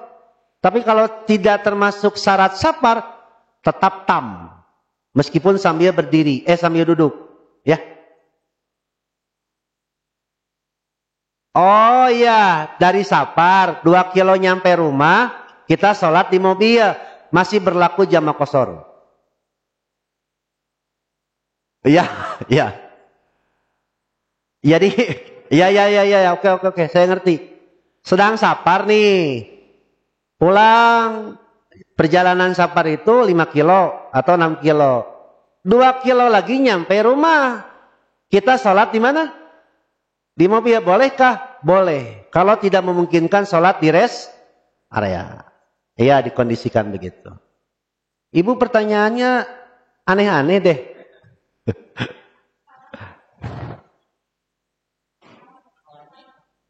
Tapi kalau tidak termasuk syarat sapar, tetap tam. Meskipun sambil berdiri, sambil duduk. Ya. Oh iya, dari sapar 2 kilo nyampe rumah, kita sholat di mobil, masih berlaku jamak kosor. Iya, iya. Jadi, ya, oke, saya ngerti. Sedang sapar nih, pulang perjalanan sapar itu 5 kilo atau 6 kilo. 2 kilo lagi nyampe rumah, kita sholat di mana? Di mobil, bolehkah? Boleh. Kalau tidak memungkinkan sholat di rest area. Iya, dikondisikan begitu. Ibu pertanyaannya aneh-aneh deh.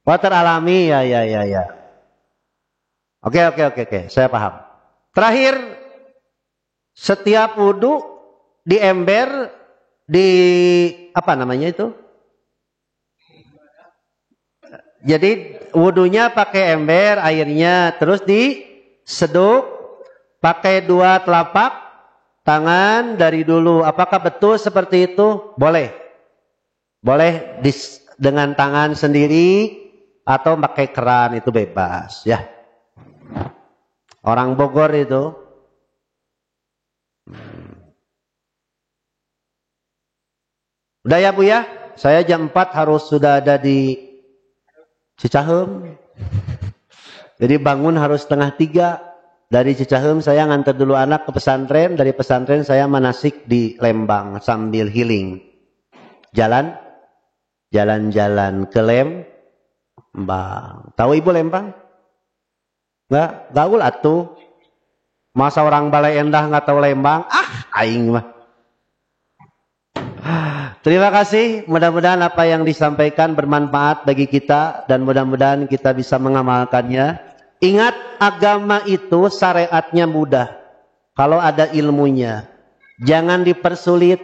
Water alami, ya. Oke, saya paham. Terakhir, setiap wudhu di ember, di apa namanya itu? Jadi wudhunya pakai ember airnya, terus diseduk pakai 2 telapak tangan dari dulu. Apakah betul seperti itu? Boleh. Boleh dengan tangan sendiri atau pakai keran, itu bebas ya. Orang Bogor itu. Udah ya Bu ya? Saya jam 4 harus sudah ada di Cicahem. Jadi bangun harus 2:30. Dari Cicahem saya nganter dulu anak ke pesantren. Dari pesantren saya manasik di Lembang sambil healing. Jalan-jalan ke Lembang. Tahu Ibu Lembang? Enggak? Gaul atuh. Masa orang Balai Endah nggak tahu Lembang? Aing mah. Terima kasih, mudah-mudahan apa yang disampaikan bermanfaat bagi kita dan mudah-mudahan kita bisa mengamalkannya. Ingat, agama itu syariatnya mudah kalau ada ilmunya. Jangan dipersulit,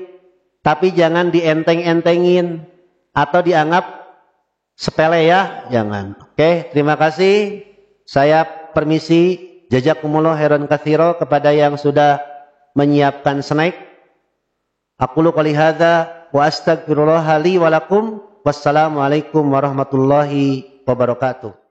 tapi jangan dienteng-entengin atau dianggap sepele ya, jangan. Oke, terima kasih. Saya permisi, jazakumullah khairan katsira kepada yang sudah menyiapkan snack. Aqulu qouli hadza wa astaghfirullah li wa lakum. Wassalamualaikum warahmatullahi wabarakatuh.